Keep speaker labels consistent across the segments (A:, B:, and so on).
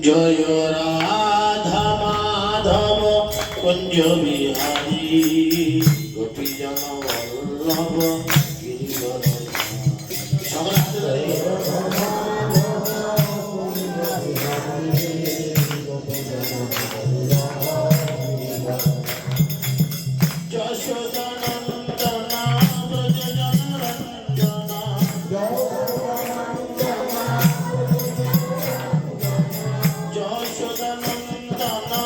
A: জয় রাধা মাধব কুঞ্জ বিহারী গোপীজন বল্লভ গিরিবর সকল হাতে ধরে যশোদানন্দনা ব্রজজন রঞ্জনা যশোদানন্দনা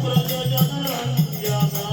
A: ব্রজজন রঞ্জনা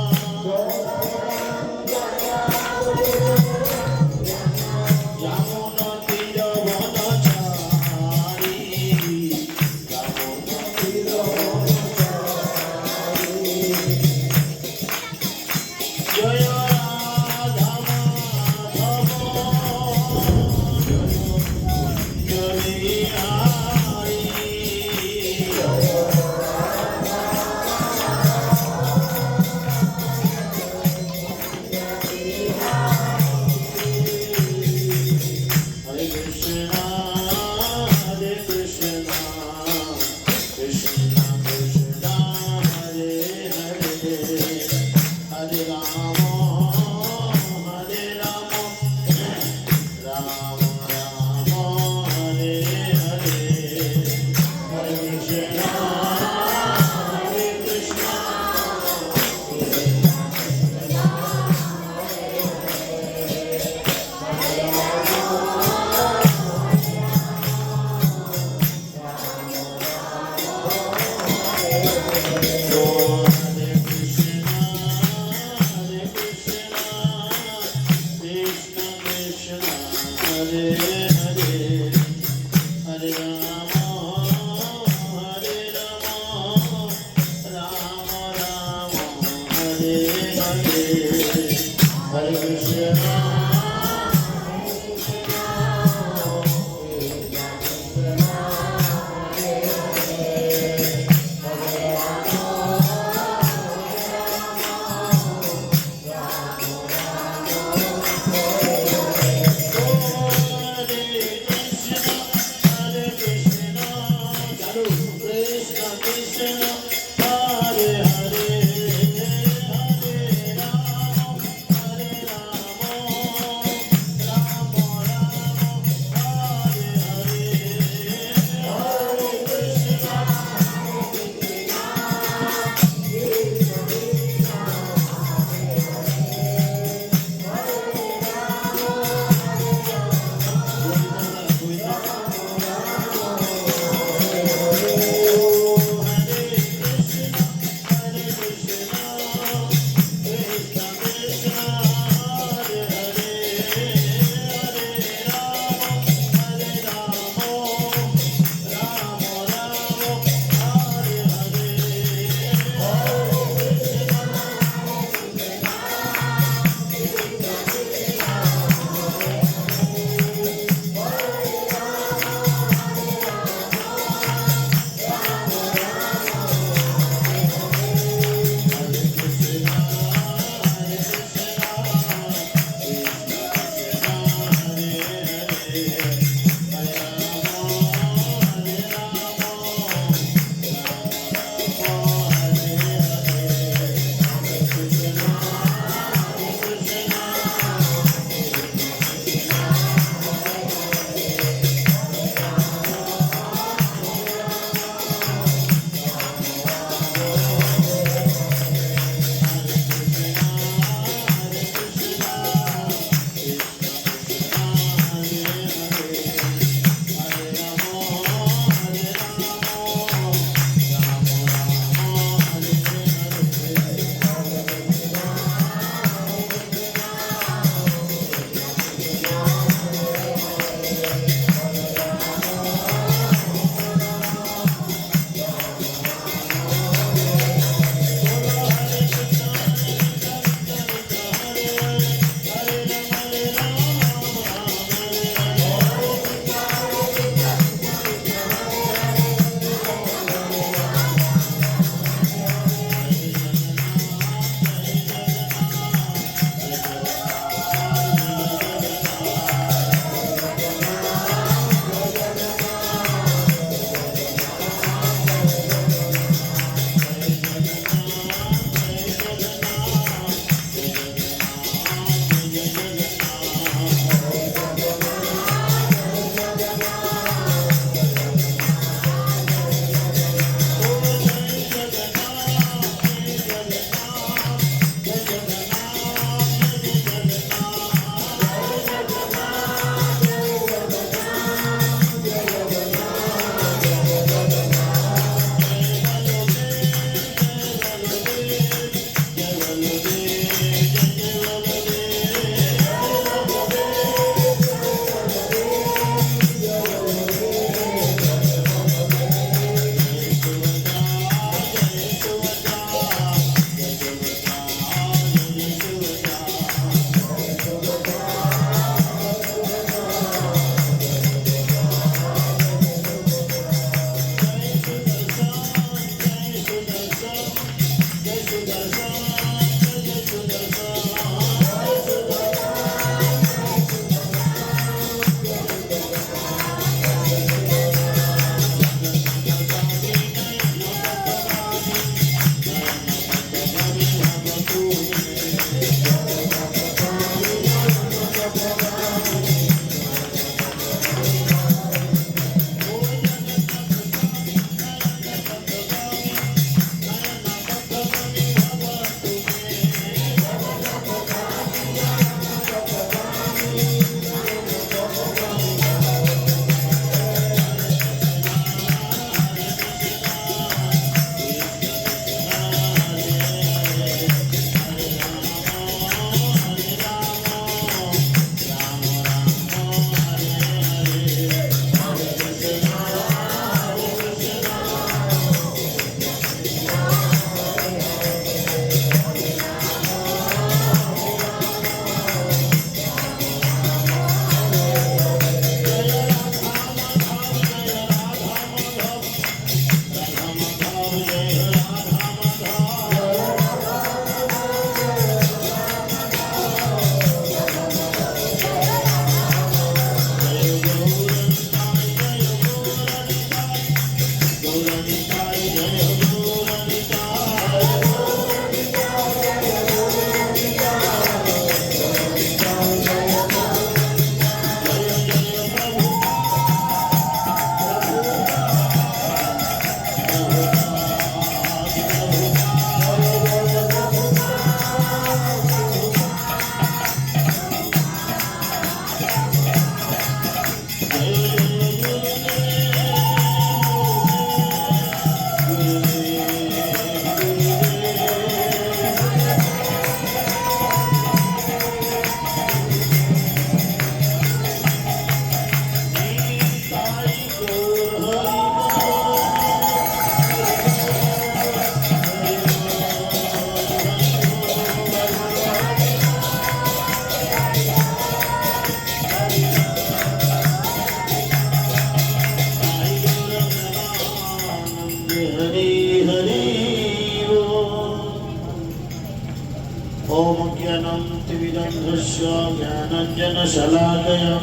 A: ज्ञानाञ्जनशलाकया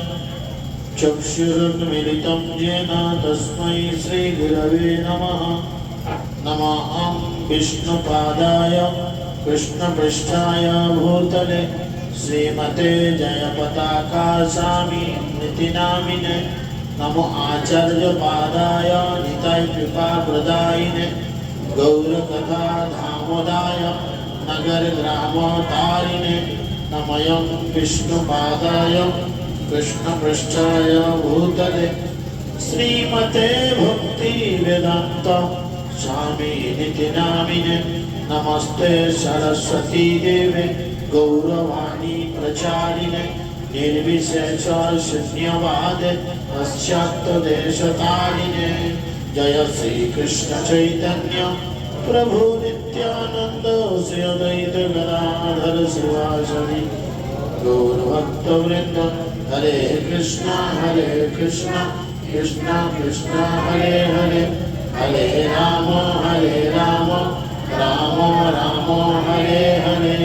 A: चक्षुरुन्मिलितं येन तस्मै श्रीगुरवे नमः। नमः विष्णुपादाय कृष्णपृष्ठाय भूतले श्रीमते जयपताका स्वामिनिति नामिने। नमो आचार्यपादाय निताय कृपाप्रदायिने गौरकथा धामोदाय नगर ग्रामोतारिणे। नमयं विष्णुपादाय कृष्णपृष्ठाय भूतले श्रीमते भक्तिवेदान्त स्वामिनिति नामिने। नमस्ते सरस्वती देवे गौरवाणी प्रचारिणे निर्विशेष शून्यवादे पाश्चात्यदेशतारिणे। जय श्री कृष्ण चैतन्य प्रभु नित्यानंद श्री अद्वैत गदाधर शिवासदि गौरभक्तवृंद। हरे कृष्णा कृष्ण कृष्ण हरे हरे, हरे राम राम राम हरे हरे।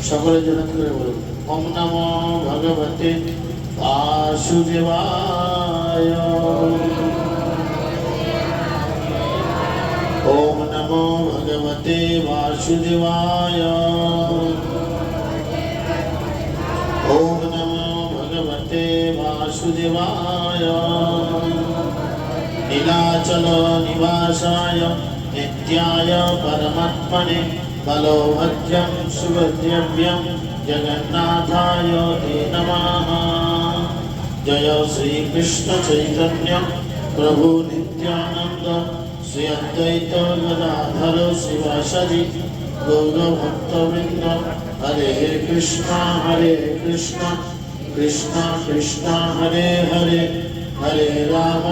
A: সকলের জন্য করে বলুন ওম নমো ভগবতে বাসুদেবায়। ओम नमो भगवते वासुदेवाय। ओम नमो भगवते वासुदेवाय। नीलाचल निवासाय नित्याय परमात्मने बलभद्रं सुभद्रव्यं जगन्नाथाय ते नमः। जय श्री कृष्ण चैतन्य प्रभु नित्यानंद श्री अद्वैत गदाधर शिवासदि गौरभक्तवृंद। हरे कृष्णा कृष्णा कृष्णा हरे हरे, हरे राम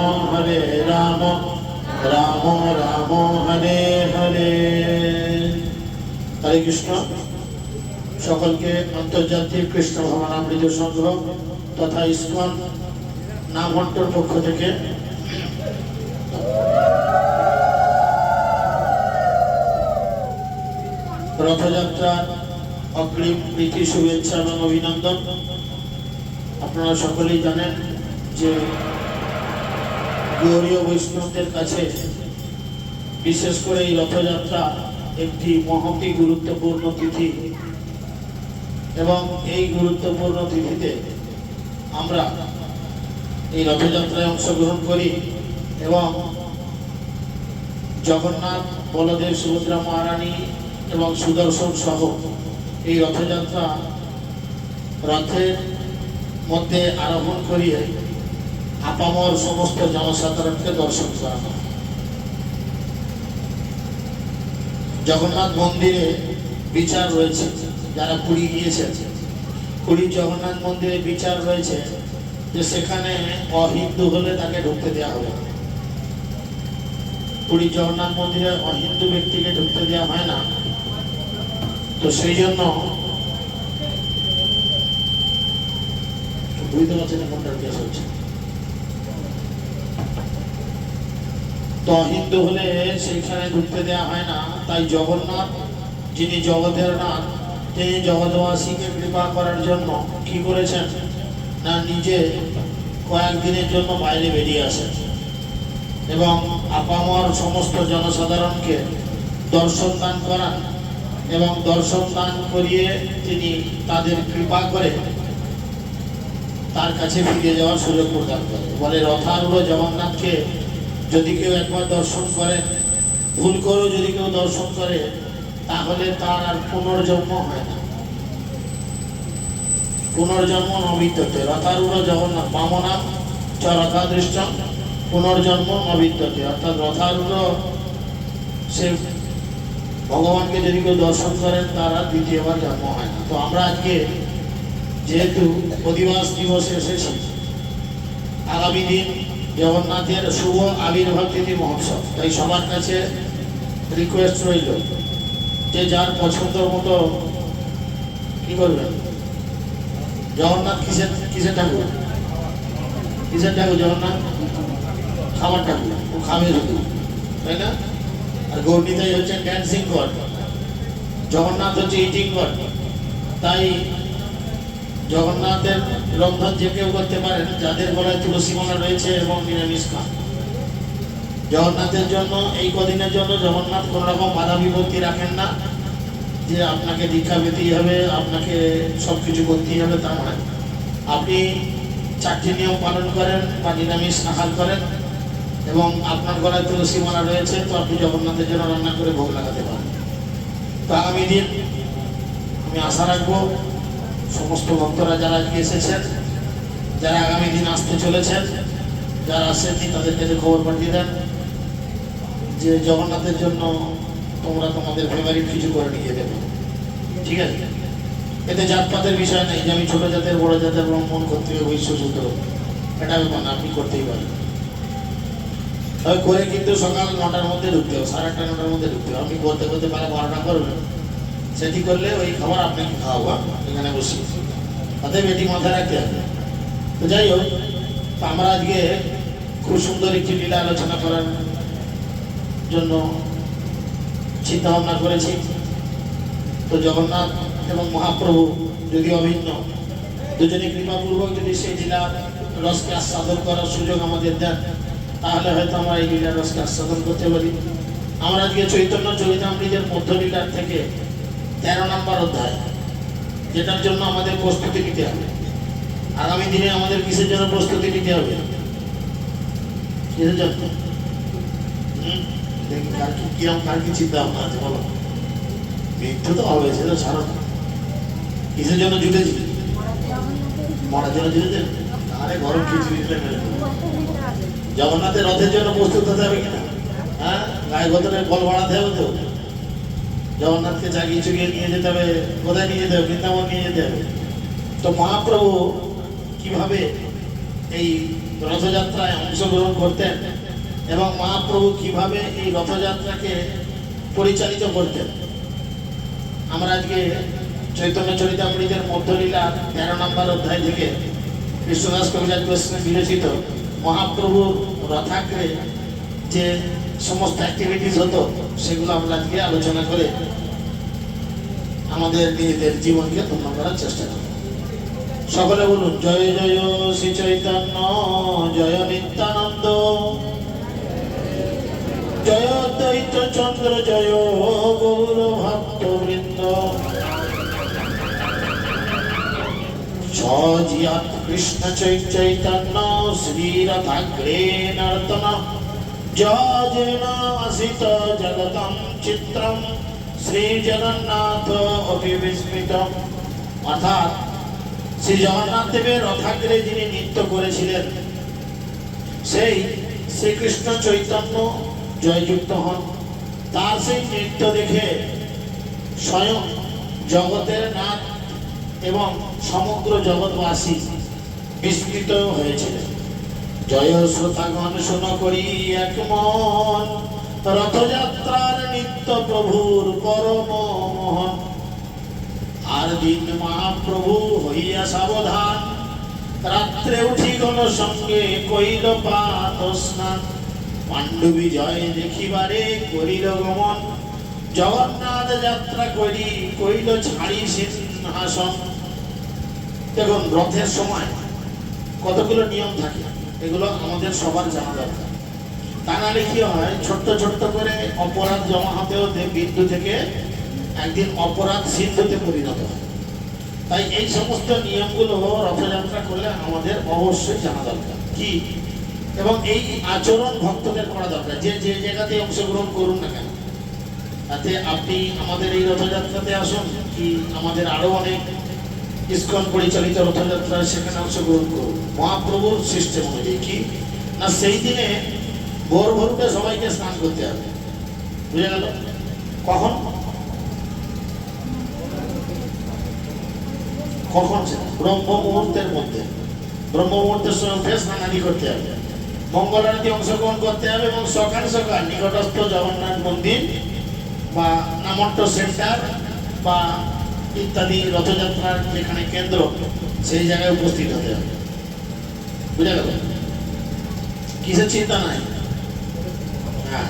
A: राम राम हरे हरे। हरे कृष्ण। सकल के आंतर्जातिक कृष्ण भवनामृत संघ तथा इस्कन नामहट्टर पक्ष থেকে रथयात्रार अग्रिम प्रীতি शुभेच्छा এবং অভিনন্দন। আপনারা সকলেই জানেন যে গৌড়ীয় বৈষ্ণবদের কাছে বিশেষ করে এই রথযাত্রা একটি মহতি গুরুত্বপূর্ণ তিথি এবং এই গুরুত্বপূর্ণ তিথিতে আমরা এই রথযাত্রায় অংশগ্রহণ করি এবং জগন্নাথ বলদেব সুভদ্রা মহারানী এবং সুদর্শন সহ এই রথযাত্রা রথের মধ্যে আরোহণ করিয়ে আপামর সমস্ত জনসাধারণকে দর্শন করানো। জগন্নাথ মন্দিরে বিচার রয়েছে, যারা পুরী গিয়েছে পুরীর জগন্নাথ মন্দিরে বিচার রয়েছে যে সেখানে অহিন্দু হলে তাকে ঢুকতে দেওয়া হবে। পুরীর জগন্নাথ মন্দিরে অহিন্দু ব্যক্তিকে ঢুকতে দেওয়া হয় না। তো সেই জন্য বুঝতে পারছেন কোনটার কেস হচ্ছে। তো অহিন্দু হলে সেইখানে ঢুকতে দেওয়া হয় না। তাই জগন্নাথ যিনি জগতের নাথ তিনি জগৎবাসীকে কৃপা করার জন্য কি করেছেন না নিজে কয়েকদিনের জন্য বাইরে বেরিয়ে আসেন এবং আপামর সমস্ত জনসাধারণকে দর্শন দান করান এবং দর্শন দান করিয়ে তিনি তাদের কৃপা করে তার কাছে ফিরে যাওয়ার সুযোগ প্রদান করে। বলে রথারূঢ় জগন্নাথকে যদি কেউ একবার দর্শন করে, ভুল করেও যদি কেউ দর্শন করে, তাহলে তার আর পুনর্জন্ম হয় না, পুনর্জন্ম নবিদ্যতে। রথারূঢ় জগন্নাথ বামনাম চ রথাদৃষ্টম পুনর্জন্ম নবিদ্যতে। অর্থাৎ রথারূঢ় সে ভগবানকে যদি কেউ দর্শন করেন তার আর দ্বিতীয়বার জন্ম হয় না। তো আমরা আজকে যেহেতু অধিবাস দিবসে এসেছি, আগামী দিন জগন্নাথের শুভ আবির্ভাব তিথি মহোৎসব, তাই সবার কাছে রিকোয়েস্ট রইল যে যার পছন্দ মতো কি করবেন। জগন্নাথ কিসের ঠাকুর? কিসের ঠাকুর জগন্নাথ? খাবার ঠাকুর। ও খাবে শুধু, তাই না? আর গৌরীতাই হচ্ছে ড্যান্সিং গড, জগন্নাথ হচ্ছে ইটিং গড। তাই জগন্নাথের রন্ধন যে কেউ করতে পারেন, যাদের গলায় তুলসী মালা রয়েছে এবং নিরামিষ খান। জগন্নাথের জন্য এই কদিনের জন্য জগন্নাথ কোনো রকম বাধা বিপত্তি রাখেন না যে আপনাকে দীক্ষা পেতেই হবে, আপনাকে সব কিছু করতেই হবে, তা নয়। আপনি 4টি নিয়ম পালন করেন বা নিরামিষ আহার করেন এবং আপনার গলায় তুলসী মালা রয়েছে, তো আপনি জগন্নাথের জন্য রান্না করে ভোগ লাগাতে পারেন। তো আগামী দিন আমি আশা রাখবো সমস্ত ভক্তরা যারা এসেছেন, যারা আগামী দিন আসতে চলেছেন, যারা আসেননি তাদের কাছে খবর পাঠিয়ে দেন যে জগন্নাথের জন্য তোমরা তোমাদের ফেভারিট কিছু করে নিয়ে দেবে। ঠিক আছে? এতে জাতপাতের বিষয় নেই যে আমি ছোট জাতের বড় জাতের ব্রাহ্মণ ক্ষত্রিয় বৈশ্য শূদ্র, এটা ব্যাপার না, আপনি করতেই পারেন। তবে করে কিন্তু সকাল 9টার মধ্যে ঢুকতে হবে, 8:30 9টার মধ্যে ঢুকতে হবে। আপনি করতে করতে বেলা 12টা করবেন, সেটি করলে ওই খাবার আপনাকে খাওয়াবো এখানে বসে, তাতে বেটি মাথায় রাখতে হবে। তো যাই হোক, তো আমরা আজকে খুব সুন্দর একটি লীলা আলোচনা করার জন্য চিন্তা ভাবনা করেছি। তো জগন্নাথ এবং মহাপ্রভু যদি অভিন্ন, দুজনে কৃপাপূর্বক যদি সেই লীলা রসকে আস্বাদন করার সুযোগ আমাদের দেন, তাহলে হয়তো আমরা এই লীলা রসকে আস্বাদন করতে পারি। আমরা আজকে চৈতন্য চরিতামৃতের মধ্য লীলার থেকে 13 নম্বর অধ্যায়, যেটার জন্য আমাদের প্রস্তুতি নিতে হবে। আগামী দিনে আমাদের কিসের জন্য প্রস্তুতি নিতে হবে? কিসের জন্য? কার কি চিন্তা ভাবনা আছে বলো? মৃত্যু তো হবে, সেটা ছাড়ো। কিসের জন্য জুটেছি? মরার জন্য জুটেছেন? আরে গরম খিচুড়ি জগন্নাথের রথের জন্য প্রস্তুত হতে হবে কিনা? হ্যাঁ, গায়ে গতরে বল বাড়াতে হবে তো। জগন্নাথকে জাগিয়ে চুগিয়ে নিয়ে যেতে হবে, কোথায় নিয়ে যেতে হবে? বৃন্দাবন নিয়ে যেতে হবে। তো মহাপ্রভু কিভাবে এই রথযাত্রায় অংশগ্রহণ করতেন এবং মহাপ্রভু কিভাবে এই রথযাত্রাকে পরিচালিত করতেন, আমরা আজকে চৈতন্য চরিতামৃতের মধ্যলীলা 13 নম্বর অধ্যায় থেকে কৃষ্ণদাস কবিরাজ গোস্বামী বিরচিত মহাপ্রভুর রথাগ্রে যে সমস্ত অ্যাক্টিভিটিস হতো, সেগুলো আমরা আজকে আলোচনা করে আমাদের নিজেদের জীবনকে ধন্য করার চেষ্টা করব। সকলে বলুন, জয় জয় শ্রী চৈতন্য, জয় নিত্যানন্দ, জয় দ্বৈত চন্দ্র, জয় গৌর ভক্তবৃন্দ। সজিয়াত কৃষ্ণ চৈতন্য শ্রী রথাগ্রে নর্তন, যেন আসিত জগতম চিত্রম শ্রী জগন্নাথ অভিবিস্মিত। অর্থাৎ শ্রী জগন্নাথ দেবের রথাগ্রে যিনি নৃত্য করেছিলেন, সেই শ্রীকৃষ্ণ চৈতন্য জয়যুক্ত হন। তার সেই নৃত্য দেখে স্বয়ং জগতের নাথ এবং সমগ্র জগৎবাসী বিস্মিত হয়েছিলেন। জয় শ্রোতাগণ শোনো করি এক মন, রথযাত্রার নিত্য প্রভুর পরম মোহন। আর দিন মহাপ্রভু হইয়া সাবধান, রাত্রে উঠি গল সঙ্গে কইল পাত স্নান। পাণ্ডবী জয় দেখিবারে করিল গমন, জগন্নাথ যাত্রা করি কইল ছাড়ি সিংহাসন। দেখুন, রথের সময় কতগুলো নিয়ম থাকে, এগুলো আমাদের সবার জানা দরকার। তা নাহলে কি হয়, ছোট্ট ছোট্ট করে অপরাধ জমা হতে হতে বিন্দু থেকে একদিন অপরাধ সিন্ধুতে পরিণত হয়। তাই এই সমস্ত নিয়মগুলো রথযাত্রা করলে আমাদের অবশ্যই জানা দরকার কি, এবং এই আচরণ ভক্তদের করা দরকার। যে যে জায়গাতে অংশগ্রহণ করুন না কেন, তাতে আপনি আমাদের এই রথযাত্রাতে আসুন কি আমাদের আরো অনেক ইস্কন পরিচালিত রথযাত্রা, সেখানে অংশগ্রহণ করুন মহাপ্রভুর সিস্টেম অনুযায়ী। কি না, সেই দিনে ভোর ভোরতে সবাইকে স্নান করতে হবে, বুঝে গেল? কখন কখন সেটা? ব্রহ্ম মুহূর্তের মধ্যে, ব্রহ্ম মুহূর্তের সময় উঠে স্নানাদি করতে হবে, মঙ্গল আরতি অংশগ্রহণ করতে হবে এবং সকাল সকাল নিকটস্থ জগন্নাথ মন্দির বা নামট্ট সেন্টার বা ইত্যাদি রথযাত্রার যেখানে কেন্দ্র, সেই জায়গায় উপস্থিত হতে হবে। বুঝা গেল? কিসের চিন্তা নাই? হ্যাঁ,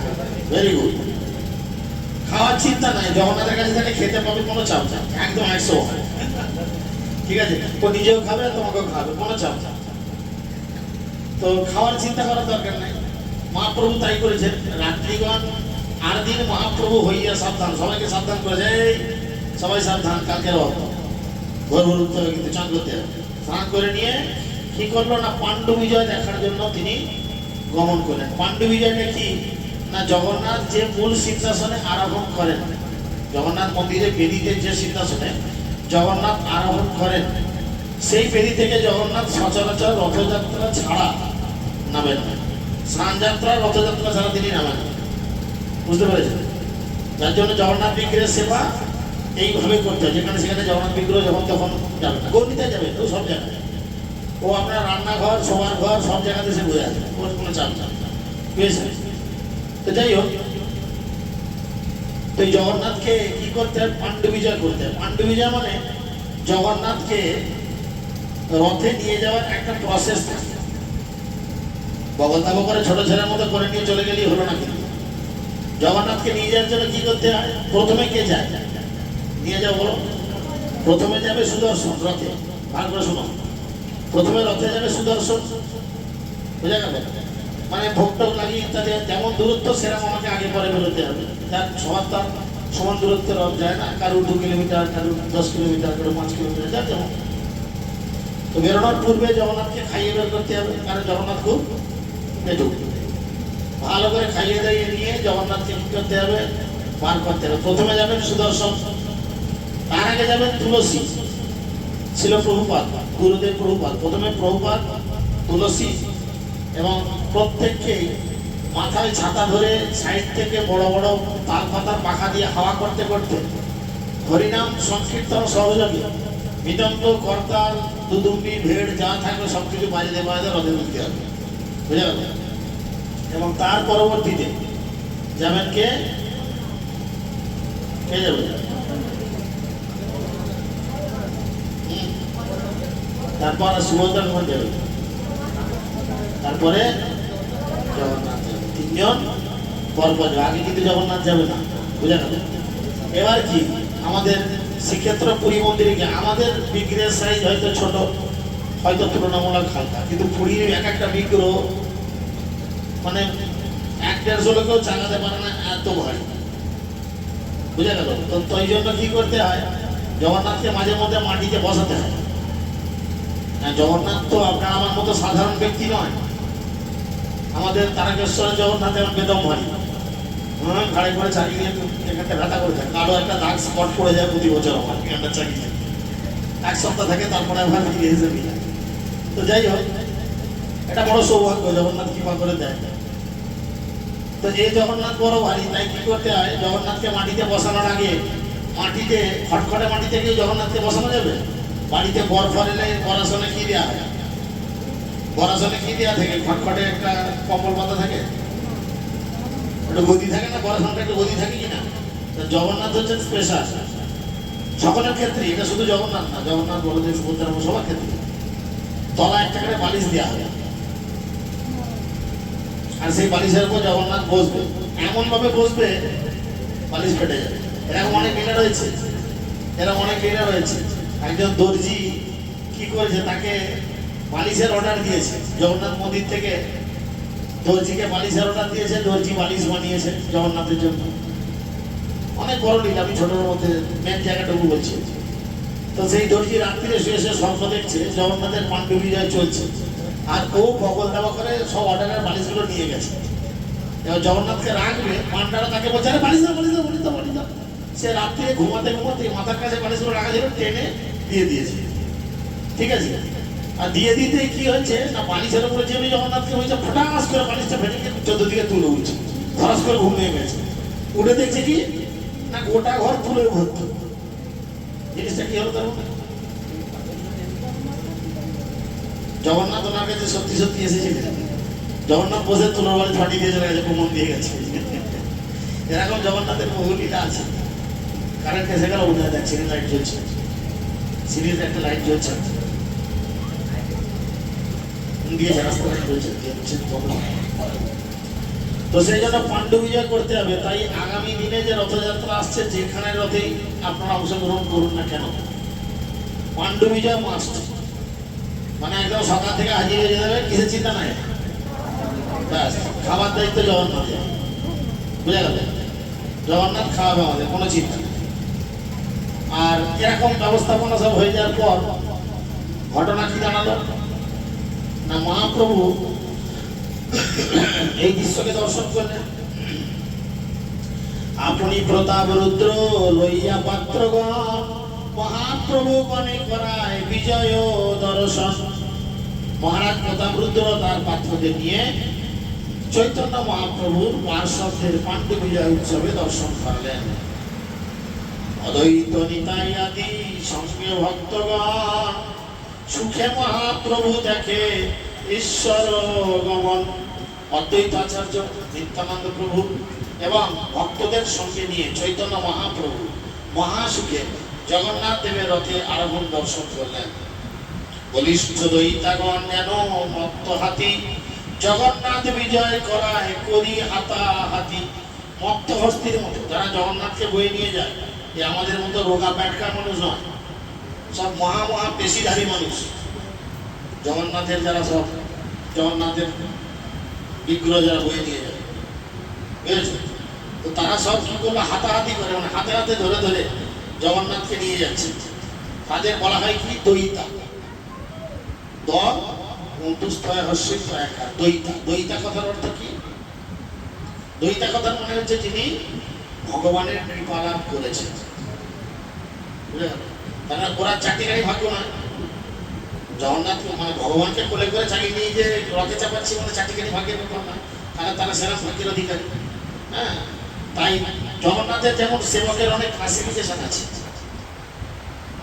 A: ভেরি গুড। খাওয়ার চিন্তা নাই, জগন্নাথের কাছে তাহলে খেতে পাবে, কোনো চাপ নাই, একদম 100। ঠিক আছে, ও নিজেও খাবে তোমাকেও খাবে, কোনো চাপ না। তো খাওয়ার চিন্তা করার দরকার নাই। মহাপ্রভু তাই করেছেন। রাত্রিগণ আর দিন মহাপ্রভু হইয়া সাবধান, সবাইকে সাবধান করেছে, এই সবাই সাবধান, কালকে রথ, ভোর ভোর উঠতে হবে কিন্তু, চান করতে হবে। স্নান করে নিয়ে কি করলো না, পাণ্ডু বিজয় দেখার জন্য তিনি গমন করলেন। পাণ্ডু বিজয়টা কি না, জগন্নাথ যে মূল সিংহাসনে আরোহণ করেন, জগন্নাথ মন্দিরে বেদিতে যে সিংহাসনে জগন্নাথ আরোহণ করেন, সেই বেদি থেকে জগন্নাথ সচরাচর রথযাত্রা ছাড়া নামেন না। স্নান যাত্রা, রথযাত্রা ছাড়া তিনি নামেন না, বুঝতে পেরেছেন? যার জন্য জগন্নাথ বিগ্রহের সেবা এইভাবে করতে হয়। যেখানে সেখানে জগন্নাথ বিগ্রহ যখন তখন যাবে না, গৌরীতে যাবে তো সব জায়গায়, ও আপনার রান্নাঘর, শোবার ঘর, সব জায়গাতে সে বোঝা যায়, ওর কোনো চাপ চাপ বুঝেছেন? তো যাই হোক, তো জগন্নাথকে কি করতে হয়, পাণ্ডু বিজয় করতে হয়। পাণ্ডু বিজয় মানে জগন্নাথকে রথে নিয়ে যাওয়ার একটা প্রসেস থাকে। বগলদাবো করে ছোট ছেলের মতো করে নিয়ে চলে গেলেই হলো না, কিন্তু জগন্নাথকে নিয়ে যাওয়ার জন্য কি করতে হয়, প্রথমে কে যায় নিয়ে যাও বলো? প্রথমে যাবে সুদর্শন রথে, ভালো করে শোনো, প্রথমে রথে যাবে সুদর্শন, বুঝা গেল? মানে ভোগটোগ লাগিয়ে ইত্যাদি, যেমন দূরত্ব সেরকম আমাকে আগে পরে বেরোতে হবে। যার সবার তার সমান দূরত্বে রথ যায় না, কারো 2 কিলোমিটার, কারো 10 কিলোমিটার, কারো 5 কিলোমিটার, যার যেমন। তো বেরোনোর পূর্বে জগন্নাথকে খাইয়ে বের করতে হবে, কারণ জগন্নাথ খুব পেটুক, ভালো করে খাইয়ে দাইয়ে নিয়ে জগন্নাথকে কি করতে হবে, পার করতে হবে। প্রথমে যাবেন সুদর্শন, তার আগে যাবেন তুলসী, ছিল প্রভুপাদ, গুরুদেব প্রভুপাদ। প্রথমে প্রভুপাদ, তুলসী, এবং প্রত্যেককেই মাথায় ছাতা ধরে সাইড থেকে বড় বড় তাল পাতার পাখা দিয়ে হাওয়া করতে করতে হরিনাম সংকীর্তন সহযোগী মৃদঙ্গ, করতাল, দুদুম্বি, ভেড় যা থাকবে সবকিছু বাজে বাজে রথে তুলতে হবে, বুঝে গেল? এবং তার পরবর্তীতে যাবেন কে, কে যাবে? তারপর সুভদ্রা যাবে, তারপরে জগন্নাথ যাবে, 3 জন পরপর যাবে। আগে কিন্তু জগন্নাথ যাবে না, বুঝে গেল? এবার কি, আমাদের শ্রীক্ষেত্র পুরী মন্দিরে কি আমাদের বিগ্রহের সাইজ হয়তো ছোট, হয়তো তুলনামূলক হালকা, কিন্তু পুরীর এক একটা বিগ্রহ মানে 1-150 লোকেও চালাতে পারে না, এত ভারী, বুঝে গেল? তো এই জন্য কি করতে হয়, জগন্নাথকে মাঝে মধ্যে মাটিতে বসাতে হয়। জগন্নাথ তো আপনার আমার মতো সাধারণ ব্যক্তি নয়, আমাদের তারকেশ্বরের জগন্নাথ এমন বেদম ভারী, ঘাড়ে করে চালিয়ে এখানটা ব্যথা করে থাকে, কারো একটা দাগ স্পট পড়ে যায় প্রতি বছর, আমার এখানটা চালিয়ে 1 সপ্তাহ থাকে, তারপরে আবার ফিরে এসে মিলে। তো যাই হোক, এটা বড় সৌভাগ্য, জগন্নাথ কৃপা করে দেয়। তো এই জগন্নাথ বড় ভারী, তাই কি করতে হয়, জগন্নাথকে মাটিতে বসানোর আগে মাটিতে, খটখটে মাটিতে কি জগন্নাথকে বসানো যাবে? বাড়িতে বর ফেলে বরাসনে কি দেওয়া হয়, বরাসনে কি দেওয়া থাকে, খটখটে একটা কম্বল পাতা থাকে, একটা গদি থাকে না, বরাসনটা একটা গদি থাকে কিনা? জগন্নাথ হচ্ছেন স্পেশাল সকলের ক্ষেত্রে, এটা শুধু জগন্নাথ না, জগন্নাথ, বলদেব, সুভদ্রা সবার ক্ষেত্রে তলা একটা করে বালিশ দেওয়া হয়, আর সেই বালিশের উপর জগন্নাথ বসবে, এমন ভাবে বসবে বালিশ ফেটে যাবে। এরকম অনেক লীলা রয়েছে, এরকম অনেক লীলা রয়েছে। একজন দর্জি কি করেছে, তাকে বালিশের অর্ডার দিয়েছে, জগন্নাথ মন্দির থেকে দর্জিকে বালিশের অর্ডার দিয়েছে, দর্জি বালিশ বানিয়েছে জগন্নাথের জন্য। অনেক বড় লীলা, আমি ছোটোর মধ্যে মেন জায়গাটুকু বলছি। তো সেই দর্জি রাত্রিরে শুয়ে শুয়ে স্বপ্ন দেখছে জগন্নাথের পাণ্ডু বিজয় চলছে, আর ও বগল দেওয়া করে সব অর্ডারের বালিশগুলো নিয়ে গেছে। এবার জগন্নাথকে রাখবে, পান্ডারা তাকে বলছে, আরে বালিশ দাও, বালিশ দাও, বালিশ দাও, বালিশ দাও। সে রাত্রে ঘুমাতে ঘুমাতে মাথার কাছে বালিশগুলো রাখা ছিল, টেনে দিয়ে দিয়েছে, ঠিক আছে? আর দিয়ে দিতে কি হচ্ছে না, বালিশের উপরে যেমনি জগন্নাথকে হয়েছে, ফটাস করে বালিশটা ফেটে গিয়ে 14 দিকে তুলে উঠছে, খরচ করে ঘুমিয়ে গেছে। উঠে দেখছে কি না, গোটা ঘর ফুলে ভর্তি। জিনিসটা কি হলো তার মধ্যে? জগন্নাথ ওনার কাছে সত্যি সত্যি এসেছিলেন, জগন্নাথ বসে তুলোর বাড়ি ফাটিয়ে দিয়ে চলে গেছে, প্রমাণ দিয়ে গেছে। এরকম জগন্নাথের বহু লীলা আছে। কারেন্ট এসে গেল, বোঝা যায় সিরিজ লাইট জ্বলছে, সিরিজ একটা লাইট জ্বলছে, দিয়েছে রাস্তা লাইট জ্বলছে। তো সেই জন্য পাণ্ডু বিজয় করতে হবে। তাই আগামী দিনে যে রথযাত্রা আসছে, যেখানে রথেই আপনারা অংশগ্রহণ করুন না কেন, পাণ্ডু বিজয় মাস্ট, মানে একদম সকাল থেকে হাজির হয়ে যাবে, কিসের চিন্তা নাই, ব্যাস খাবার দায়িত্ব জগন্নাথের, বুঝে গেল? জগন্নাথ খাওয়াবে আমাদের, কোনো চিন্তা নেই। আর এরকম ব্যবস্থাপনা সব হয়ে যাওয়ার পর ঘটনা কি জানালো না, মহাপ্রভু এই দৃশ্যকে দর্শন করলেন। আপনি প্রতাপ রুদ্র লইয়া পাত্রগণ মহাপ্রভু গণে করায় বিজয় দর্শন। মহারাজ প্রতাপ রুদ্র তার পাত্রদের নিয়ে চৈতন্য মহাপ্রভুর পার্শ্বদের পাণ্ডু বিজয় উৎসবে দর্শন করলেন। অদ্বৈত নিতাই আদি সঙ্গে ভক্তগণ সুখে মহাপ্রভু দেখে ঈশ্বর গমন। অদ্বৈত আচার্য নিত্যানন্দ প্রভু এবং ভক্তদের সঙ্গে নিয়ে চৈতন্য মহাপ্রভু মহাসুখে জগন্নাথ দেবের রথে আরোহণ দর্শন করলেন। বলিষ্ঠ দৈতাগণ যেন মত্ত হাতি জগন্নাথ বিজয় করায় করি হাতাহাতি। মত্ত হস্তির মতো যারা জগন্নাথকে বয়ে নিয়ে যায়, যে আমাদের মতো রোগা প্যাটকা মানুষ নয়, সব মহা পেশিধারী মানুষ। জগন্নাথের যারা সব জগন্নাথের বিগ্রহ যারা বয়ে নিয়ে যায়, বুঝেছো? তো তারা সব কি করলো, হাতাহাতি করে, মানে হাতে হাতে ধরে ধরে জগন্নাথকে নিয়ে যাচ্ছে। তাদের বলা হয় কি দইতা। দইতা, দইতা কথার অর্থ কি? দইতা কথার মানে হচ্ছে যিনি ভগবানের কৃপা লাভ করেছেন। তারা ওরা চাকরিকারী ভাগ্য নয়, জগন্নাথ মানে ভগবানকে কোলে করে চালিয়ে নিয়ে যে রথে চাপাচ্ছি মানে চাকরিকারী ভাগ্যের ব্যাপার নয়, তাহলে তারা সেরা ভাগ্যের অধিকারী। হ্যাঁ, তাই জগন্নাথের যেমন সেবকের অনেক ক্লাসিফিকেশন আছে।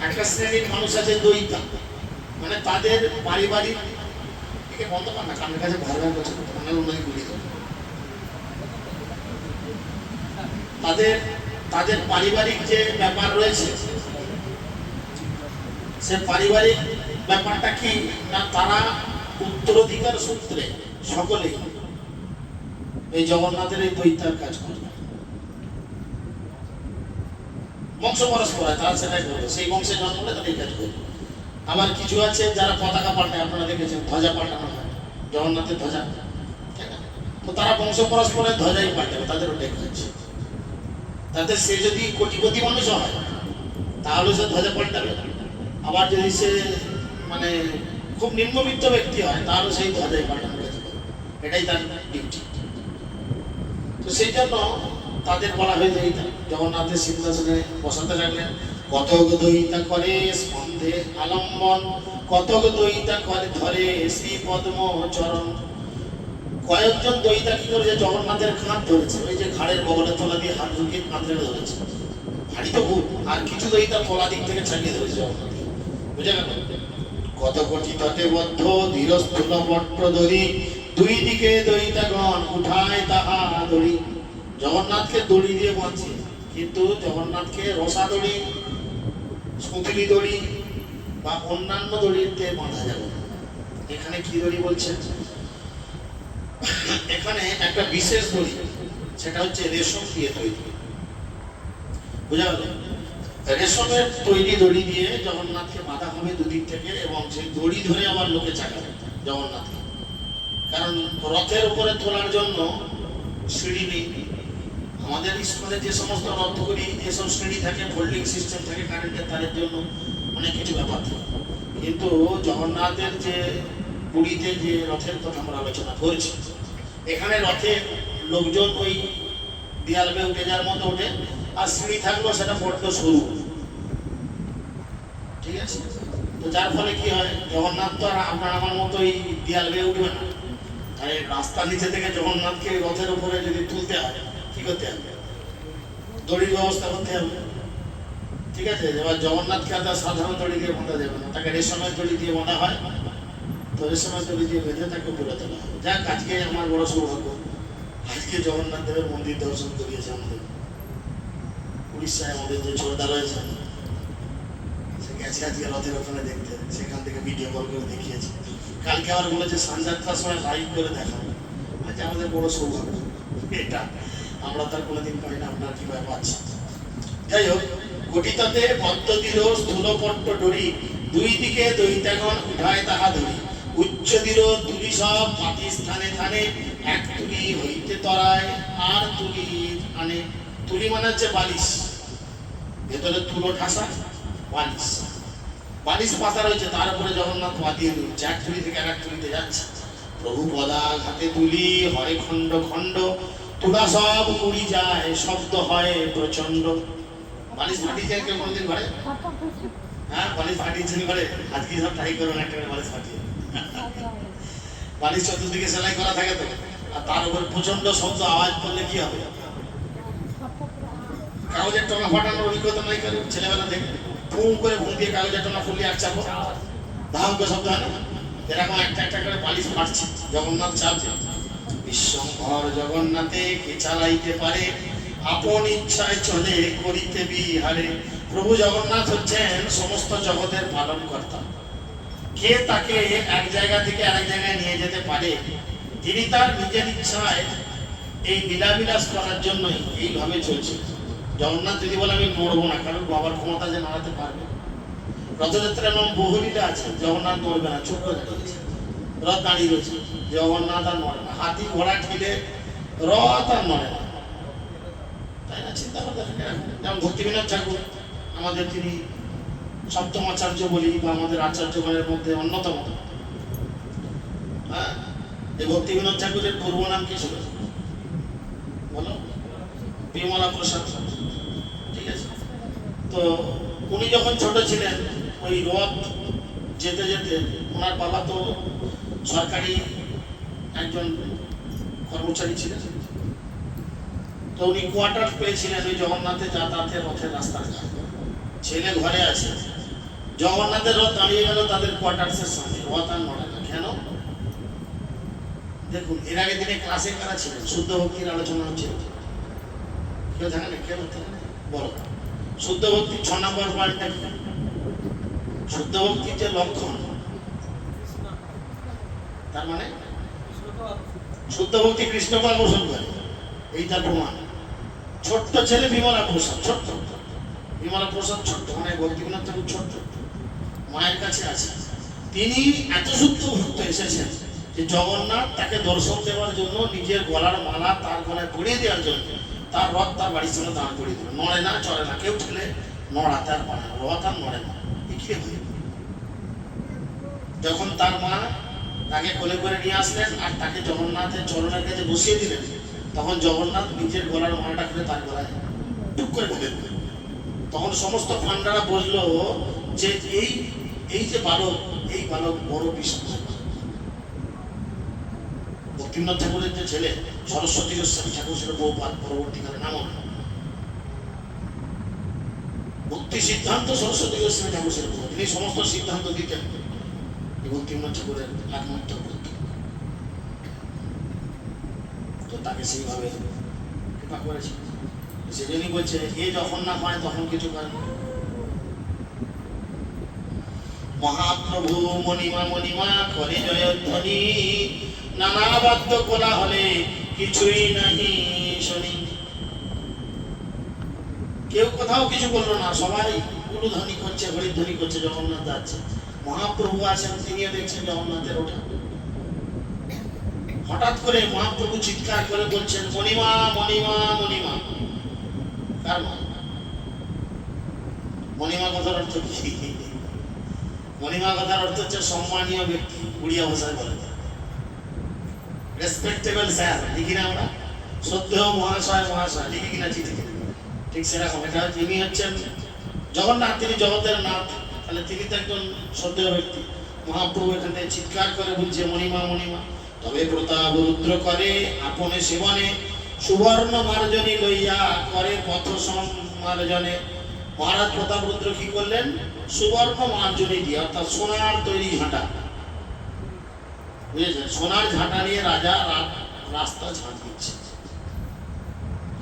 A: একটা শ্রেণীর মানুষ আছে দইতা, মানে তাদের পারিবারিক একে বন্ধ কর না, কানের কাছে ভার ভার করছে, উন্নতি গুলি তাদের পারিবারিক যে ব্যাপার রয়েছে, সে পারিবারিক ব্যাপারটা কি না, তারা উত্তরাধিকার সূত্রে সকলেই এই জগন্নাথের এই দৈত্যার কাজ করবে। বংশ পরস্পর হয়, তারা সেটাই করবে, সেই বংশে জন্ম হলে তাদের কাজ করবে। আবার কিছু আছে যারা পতাকা পাল্টায়, আপনারা দেখেছেন ধ্বজা পাল্টানো হয়, জগন্নাথের ধ্বজা, তো তারা বংশ পরস্পরের ধ্বজাই পাল্টাবে, তাদের ওটাই কাজ। তাতে সে যদি কোটিপতি মানুষ হয় তাহলে সে ধ্বজা পাল্টাবে, আবার যদি সে মানে খুব নিম্নবিত্ত ব্যক্তি হয় তাহলে সেই ধ্বজাই পাল্টানো যেতে পারে, এটাই তার ডিউটি। তো সেই জন্য তাদের বলা হয়ে যায় জগন্নাথের সিংহাসনে বসাতে লাগলেন। কতক দইতা করে স্কন্ধে আলম্বন, কতক দইতা করে ধরে শ্রী পদ্ম চরণ। কয়েকজন দইতা কি করেছে, জগন্নাথের কাঁধ ধরেছে, ওই যে ঘাড়ের বগলের তলা দিয়ে হাত ঢুকিয়ে কাঁধ ধরে ধরেছে, ভারী তো খুব। আর কিছু দইতা তলা দিক থেকে ছাড়িয়ে ধরেছে জগন্নাথ, বুঝে গেল? কত কোটি তটে বদ্ধ ধীরস্থূল বট্ট দড়ি, দুই দিকে দইতাগণ উঠায় তাহা দড়ি। জগন্নাথকে দড়ি দিয়ে বাঁধছে, কিন্তু জগন্নাথকে রসা দড়ি, সুতলি দড়ি বা অন্যান্য দড়িতে বাঁধা যাবে। এখানে কি দড়ি বলছেন? এখানে একটা বিশেষ দড়ি, সেটা হচ্ছে রেশম দিয়ে তৈরি, বুঝা গেল? রেশমের তৈরি দড়ি দিয়ে জগন্নাথকে বাঁধা হবে দুদিক থেকে, এবং সেই দড়ি ধরে আবার লোকে চাকাবে জগন্নাথকে। কারণ রথের উপরে তোলার জন্য সিঁড়ি নেই। আমাদের স্কুলে যে সমস্ত রথগুলি এসব সিঁড়ি থাকে, ফোল্ডিং সিস্টেম থাকে, কারেন্টের তারের জন্য অনেক কিছু ব্যাপার থাকে। কিন্তু জগন্নাথের যে পুরীতে যে রথের কথা আমরা আলোচনা করছি, এখানে রথে লোকজন ওই দেয়াল বেয়ে উঠে যাওয়ার মতো ওঠে, আর সিঁড়ি থাকলেও সেটা বড্ড সরু, ঠিক আছে? তো যার ফলে কি হয়, জগন্নাথ তো আর আপনার আমার মতো এই দেয়াল বেয়ে উঠবে না। তাই রাস্তার নিচে থেকে জগন্নাথকে রথের উপরে যদি তুলতে হয়, কি করতে হবে? দড়ির ব্যবস্থা করতে হবে, ঠিক আছে? এবার জগন্নাথকে আর সাধারণ দড়ি দিয়ে বাঁধা যাবে না, তাকে রেশমের দড়ি দিয়ে বাঁধা হয়। তো রেশমের দড়ি দিয়ে বেঁধে তাকে উপরে তোলা হয়। যাক, আজকে আমার বড় সৌভাগ্য, আজকে জগন্নাথ দেবের মন্দির দর্শন করিয়েছে আমাদের। উড়িষ্যায় আমাদের যে ছোটদা রয়েছে, সে গেছে আজকে রথের ওখানে দেখতে, সেখান থেকে ভিডিও কল করে দেখিয়েছে। কালকে আবার বলেছে সানযাত্রার সময় লাইভ করে দেখাবো। আজ আমাদের বড় সৌভাগ্য এটা, আমরা তার কোনোদিন পাই না, আপনার কিভাবে পাচ্ছি। যাই হোক, গঠিতাতে পদ্মদির স্থূলপট্ট ডরি, দুই দিকে দৈত্যাগণ উঠায় তাহা ধরি, উচ্চ দৃঢ় তুলি সব মাটি স্থানে স্থানে, এক তুলি হইতে তরায় আর তুলি আনে। তুলি মানে হচ্ছে বালিশ, ভেতরে তুলো ঠাসা বালিশ, বালিশ পাতা রয়েছে, তার উপরে জগন্নাথ মাতিয়ে দিচ্ছে, এক তুলি থেকে আরেক তুলিতে যাচ্ছে। প্রভু পদাঘাতে তুলি হয় খণ্ড খণ্ড, তুলা সব উড়ি যায় শব্দ হয় প্রচন্ড। বালিশ ফাটিয়েছে কেউ কোনদিন ঘরে? হ্যাঁ, বালিশ ফাটিয়েছেন ঘরে? আজকে সব ট্রাই করুন একটা বালিশ ফাটিয়ে। বালিশ চতুর্দিকে সেলাই করা থাকে তো, আর তার উপর প্রচন্ড শব্দ আওয়াজ করলে কি হবে? কাগজের টোনা ফাটানোর অভিজ্ঞতা নাই কারো ছেলেবেলা থেকে? ফুঁ করে ফুঁ দিয়ে কাগজের টোনা ফুলিয়ে এক চাপো, ধাম করে শব্দ হয় না? এরকম একটা একটা করে বালিশ ফাটছে, জগন্নাথ চাপছে। বিশ্বম্ভর জগন্নাথে কে চালাইতে পারে, আপন ইচ্ছায় চলে করিতে বিহারে। প্রভু জগন্নাথ হচ্ছেন সমস্ত জগতের পালন কর্তা। কে তাকে এক জায়গা থেকে আরেক জায়গায় নিয়ে যেতে পারে? তিনি তার নিজের ইচ্ছায় এই লীলাবিলাস করার জন্যই এইভাবে চলছে। জগন্নাথ যদি বলে আমি নড়বো না, কারণ বাবার ক্ষমতা যে নাড়াতে পারবে। রথযাত্রা এমন বহু লীলা আছে, জগন্নাথ নড়বে না, চুপ করে দাঁড়িয়েছে, রথ দাঁড়িয়ে রয়েছে, জগন্নাথ আর নড়ে না। হাতি ঘোড়া ঠেলে রথ আর নড়ে না, তাই না? চিন্তা করে দেখেন। যেমন ভক্তিবিনোদ ঠাকুর আমাদের, তিনি সপ্তম আচার্য বলি বা আমাদের আচার্যগণের মধ্যে অন্যতম। হ্যাঁ, এই ভক্তিবিনোদ ঠাকুরের পূর্ব নাম কি ছিল বলো? বিমলা প্রসাদ, ঠিক আছে? তো উনি যখন ছোট ছিলেন, ওই রথ যেতে যেতে ওনার বাবা তো সরকারি একজন কর্মচারী ছিলেন, তো উনি কোয়ার্টার পেয়েছিলেন ওই জগন্নাথে যাতায়াতের রথের রাস্তার। ছেলে ঘরে আছে, জগন্নাথের রথ দাঁড়িয়ে গেল তাদের কোয়ার্টার্সের সামনে, রথ আর নড়ে না। কেন? দেখুন, এর আগে দিনে ক্লাসে কারা ছিলেন? শুদ্ধ ভক্তির আলোচনা হচ্ছিল, কেউ থাকে না? কেউ থাকে না? বলো, শুদ্ধ ভক্তির 6 নম্বর পয়েন্টটা কি? শুদ্ধ ভক্তির যে লক্ষণ, তার মানে শুদ্ধ ভক্তি কৃষ্ণকে আকর্ষণ করে, এইটা প্রমাণ। ছোট্ট ছেলে বিমলা প্রসাদ, ছোট্ট বিমলা প্রসাদ, ছোট্ট মানে ভক্তিবিনোদ ঠাকুর ছোট্ট, মায়ের কাছে আছে। তিনি এত শুদ্ধ ভক্ত এসেছেন যে জগন্নাথ তাকে দর্শন দেওয়ার জন্য নিজের গলার মালা তার গলায় পরিয়ে দেওয়ার জন্য তার রথ তার বাড়ির সামনে দাঁড় করিয়ে দিল। নড়ে না, চড়ে না, কেউ ঠেলে নড়াতে আর পারে না, রথ আর নড়ে না। যখন তার মা তাকে কোলে করে নিয়ে আসলেন আর তাকে জগন্নাথের চরণের কাছে বসিয়ে দিলেন, তখন জগন্নাথ নিজের গলার মালাটা করে তার গলায় টুক করে ফেলে দিলেন। তখন সমস্ত পান্ডারা বুঝলো যে এই যে বালক, এই বালক বড় বিষ্ণু। ভক্তিবিনোদ ঠাকুরের যে ছেলে সরস্বতী গোস্বামী ঠাকুর ছিল বহুপাল, পরবর্তীকালে নাম ভক্তি সিদ্ধান্ত সরস্বতী গোস্বামী ঠাকুর ছিল, তিনি সমস্ত সিদ্ধান্ত দিতেন। ভক্তিবিনোদ ঠাকুরের একমাত্র পুত্র, তো তাকে সেইভাবে কৃপা করেছে। সেজন্যই বলছে, এ যখন না পায় তখন কিছু করে না। মহাপ্রভু মণিমা মণিমা করে জয়ধ্বনি, নানা বাদ্য কোলা হলে কিছুই নাহি শুনি। কেউ কোথাও কিছু বললো না, সবাই উলুধ্বনি করছে, হরিধ্বনি করছে, জগন্নাথ যাচ্ছে। মহাপ্রভু আছেন, তিনিও দেখছেন জগন্নাথের ওঠা। হঠাৎ করে মহাপ্রভু চিৎকার করে বলছেন, মণিমা মণিমা মণিমা। কার মা? মণিমা কথার অর্থ কি? মণিমা কথার অর্থ হচ্ছে সম্মানীয় ব্যক্তি, উড়িয়া ভাষায় বলে রেসপেক্টেবল স্যার, লিখি না আমরা? শ্রদ্ধেয় মহাশয় মহাশয় লিখি কিনা চিঠিতে? ঠিক সেরকম এটা, যিনি হচ্ছেন জগন্নাথ, তিনি জগতের নাথ, তাহলে তিনি তো একজন শ্রদ্ধেয় ব্যক্তি। মহাপ্রভু এখানে চিৎকার করে বলছে, মণিমা মণিমা। তবে প্রতাপ রুদ্র করে আপনে সেবনে, সুবর্ণ মার্জনী লইয়া করে পথ সমার্জনে। মহারাজ প্রতাপ রুদ্র কি করলেন? সুবর্ণ মার্জনী দিয়ে, অর্থাৎ সোনার তৈরি ঝাঁটা, বুঝেছেন? সোনার ঝাঁটা নিয়ে রাজা রাস্তা ঝাঁট দিচ্ছে।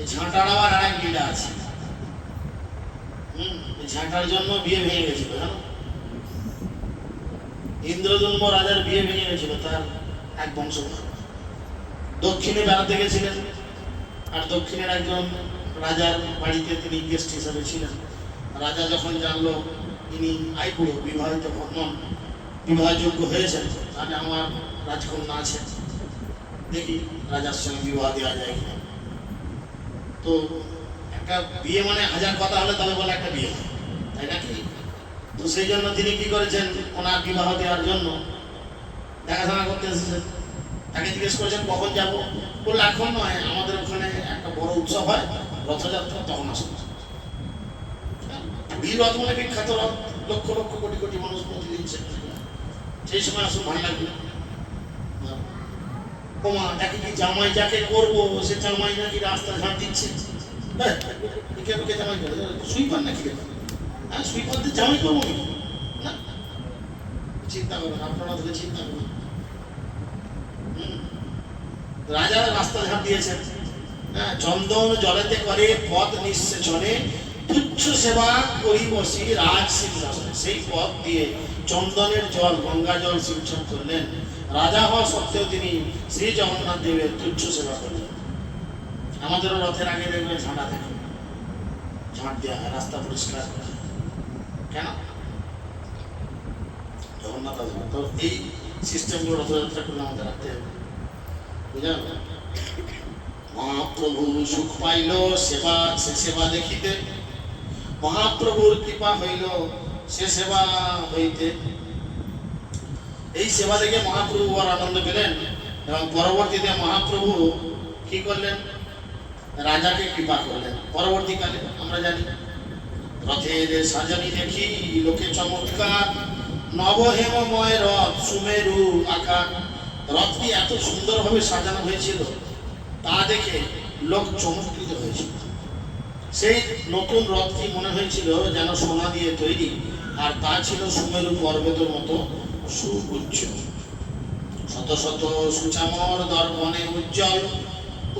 A: এই ঝাঁটার আবার আরেক লীলা আছে। ঝাঁটার জন্য বিয়ে ভেঙে গেছিল, জানো? ইন্দ্রদুম্ন রাজার বিয়ে ভেঙে গেছিল, তার এক বংশ দক্ষিণে বেড়াতে গেছিলেন, আর দক্ষিণের একজন রাজার বাড়িতে তিনি গেস্ট হিসাবে ছিলেন। রাজা যখন জানলো ইনি আইপুর বিবাহিত নন, বিবাহযোগ্য হয়েছেন, তাহলে আমার রাজকন্যা আছে, দেখি রাজার সঙ্গে বিবাহ দেওয়া যায় কিনা। তো একটা বিয়ে মানে হাজার কথা হলে তবে বলে একটা বিয়ে, তাই নাকি? তো সেই জন্য তিনি কি করেছেন, ওনার বিবাহ দেওয়ার জন্য দেখাশোনা করতে এসেছেন। তাকে জিজ্ঞেস করেছেন কখন যাব, বললো এখন নয়, আমাদের ওখানে একটা বড় উৎসব হয় রথযাত্রা, তখন আসুন। পুরী রথ মানে বিখ্যাত রথ, লক্ষ লক্ষ কোটি কোটি মানুষ প্রতিদিন সেই সময় আসুন, ভালো লাগবে। ওমা তাকে কি জামাই যাকে করবো সে জামাই নাকি রাস্তা ঝাঁট দিচ্ছে, জামাই করে সুইপার নাকি, হ্যাঁ সুইপারদের জামাই করবো না, চিন্তা করবেন আপনারা, ধরে চিন্তা করবেন। রাজা রাস্তা ঝাঁট দিয়েছেন, হ্যাঁ, চন্দন জলেতে করে পথ নিঃসেচনে তুচ্ছ সেবা করি বসি রাজ সিংহাসনে। সেই পথ দিয়ে চন্দনের জল, গঙ্গা জল সিঞ্চন করলেন। রাজা হওয়া সত্ত্বেও তিনি শ্রী জগন্নাথ দেবের তুচ্ছ সেবা করলেন। আমাদেরও রথের আগে দেখবেন ঝাঁটা থাকে, ঝাঁট দেওয়া হয়, রাস্তা পরিষ্কার করে, কেন? জগন্নাথ আসবে তো এই সিস্টেমগুলো রথযাত্রা করলে আমাদের রাখতে হবে, বুঝলেন? মহাপ্রভু সুখ পাইল সেবা, সে সেবা দেখিতে, মহাপ্রভুর কৃপা হইল সে সেবা হইতে। এই সেবা দেখে মহাপ্রভু বড় আনন্দ পেলেন এবং পরবর্তীতে মহাপ্রভু কি করলেন, রাজাকে কৃপা করলেন। পরবর্তীকালে আমরা জানি রথের সাজানি দেখি লোকে চমৎকার, নবহেমময় রথ সুমেরু আকার। রথটি এত সুন্দরভাবে সাজানো হয়েছিল, তা দেখে লোক চমৎকৃত হয়েছিল। সেই নতুন রথটি মনে হয়েছিল যেন সোনা দিয়ে তৈরি, আর তা ছিল সুমেরু পর্বতের মতো সুউচ্চ। শত শত সুচামর দর্পণে উজ্জ্বল,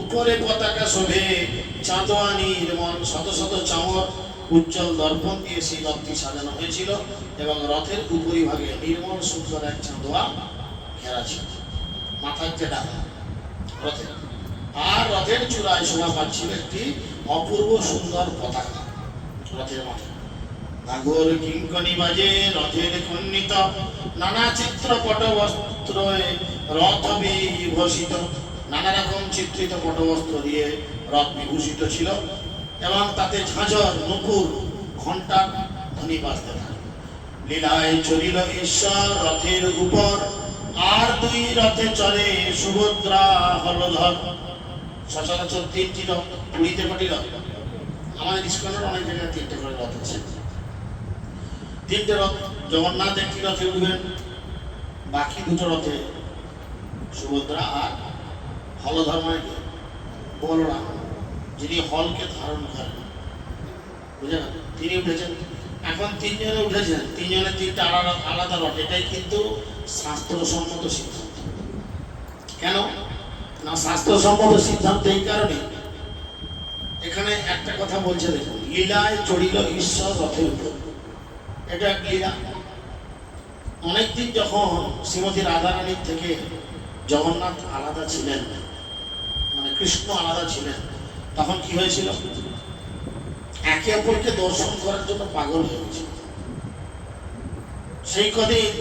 A: উপরে পতাকা শোভে চাঁদোয়া নির্মল। শত শত চামর উজ্জ্বল দর্পণ দিয়ে সেই রথটি সাজানো হয়েছিল এবং রথের উপরিভাগে নির্মল সুন্দর এক চাঁদোয়া ঘেরা ছিল, মাথার যে ডালা রথের, আর রথের চূড়ায় শোভা পাচ্ছিল একটি অপূর্ব সুন্দর পতাকা রথের মাথায়। নাগর কিঙ্কনি বাজে রথের খন্ডিত, নানা চিত্র পটবস্ত্র রথ বিভূষিত। নানা রকম চিত্রিত পটবস্ত্র দিয়ে রথ বিভূষিত ছিল এবং তাতে ঝাঁঝর নুপুর ঘণ্টার ধ্বনি বাজতে থাকে। লীলায় চলিল ঈশ্বর রথের উপর, আর দুই রথে চড়ে সুভদ্রা হলধর। সচরাচর তিনটি রথ, পুরীতে কটি রথ? আমাদের ইস্কনের অনেক জায়গায় তিনটে করে রথ আছে। তিনটে রথ, জগন্নাথ একটি রথে উঠবেন, বাকি দুটো রথে সুভদ্রা আর হলধর মানে বলরাম, যিনি হলকে ধারণ করেন, বুঝলেন? তিনি উঠেছেন। এখন তিনজনে উঠেছেন, তিনজনের তিনটা আলাদা আলাদা রথ। এটাই কিন্তু শাস্ত্রসম্মত সিদ্ধান্ত। কেন না, শাস্ত্রসম্মত সিদ্ধান্ত এই কারণে, এখানে একটা কথা বলছে দেখুন, লীলায় চড়িল ঈশ্বর রথের উপর। এটা এক লীলা। অনেকদিন যখন শ্রীমতী রাধারানীর থেকে জগন্নাথ আলাদা ছিলেন, মানে কৃষ্ণ আলাদা ছিলেন, তখন কি হয়েছিল, একে অপরকে দর্শন করার জন্য পাগল হয়েছিল। সেই কদিন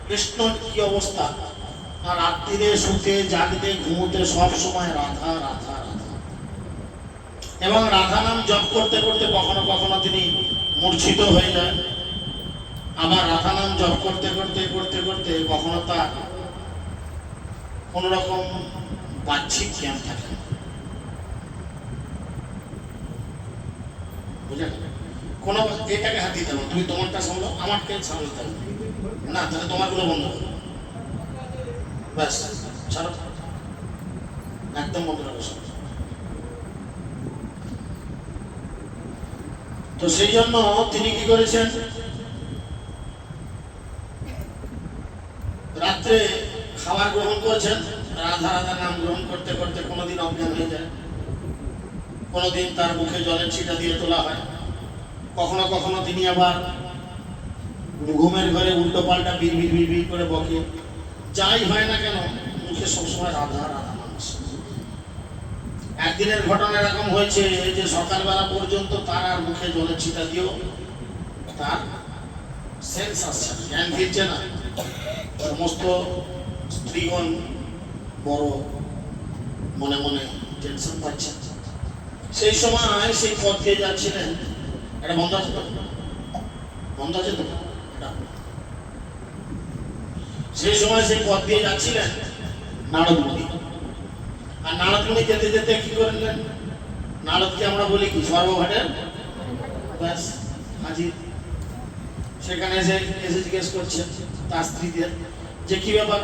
A: কৃষ্ণর কি অবস্থা, আর রাত্রিরে শুতে জাগতে ঘুমোতে সব সময় রাধা রাধা রাধা, এবং রাধা নাম জপ করতে করতে কখনো কখনো তিনি মূর্ছিত হয়ে যায়। আবার রাধা নাম জপ করতে করতে করতে করতে কখনো তার কোন রকম বাহ্যিক জ্ঞান থাকে, বুঝলেন? কোনো এটাকে হাত দিতে হবে, তুমি তোমারটা সামলো, আমারকে সামলাতে হবে না, তাহলে তোমার গুলো বন্ধ করো, ব্যাস ছাড়ো, একদম বন্ধ রাখো। তো সেই জন্য তিনি কি করেছেন, রাত্রে খাবার গ্রহণ করেছেন, রাধা রাধা নাম গ্রহণ করতে করতে কোনোদিন অজ্ঞান হয়ে যায়, কোনোদিন তার মুখে জলের ছিটা দিয়ে তোলা হয়, কখনো কখনো তিনি আবার ঘুমের ঘরে উল্টো পাল্টা বিড় বিড় বিড় বিড় করে বকে। যাই হয় না কেন, মুখে সবসময় রাধা রাধা নাম আসে। একদিনের ঘটনা এরকম হয়েছে যে সকালবেলা পর্যন্ত তার আর মুখে জলের ছিটা দিয়েও তার সেন্স আসছে না, জ্ঞান ফিরছে না। সমস্ত স্ত্রীগণ বড় মনে মনে টেনশন পাচ্ছে। সেই সময় সেই পথ দিয়ে যাচ্ছিলেন, এটা বন্ধ আছে তো, বন্ধ আছে তো, সেই সময় সেই পথ দিয়ে যাচ্ছিলেন নারদ মুনি। আর নারদ মুনি যেতে যেতে কি করলেন, নারদকে আমরা বলি কি সর্বঘাটের ব্যাস হাজির। সেখানে এসে এসে জিজ্ঞেস করছে তার স্ত্রীদের যে কি ব্যাপার,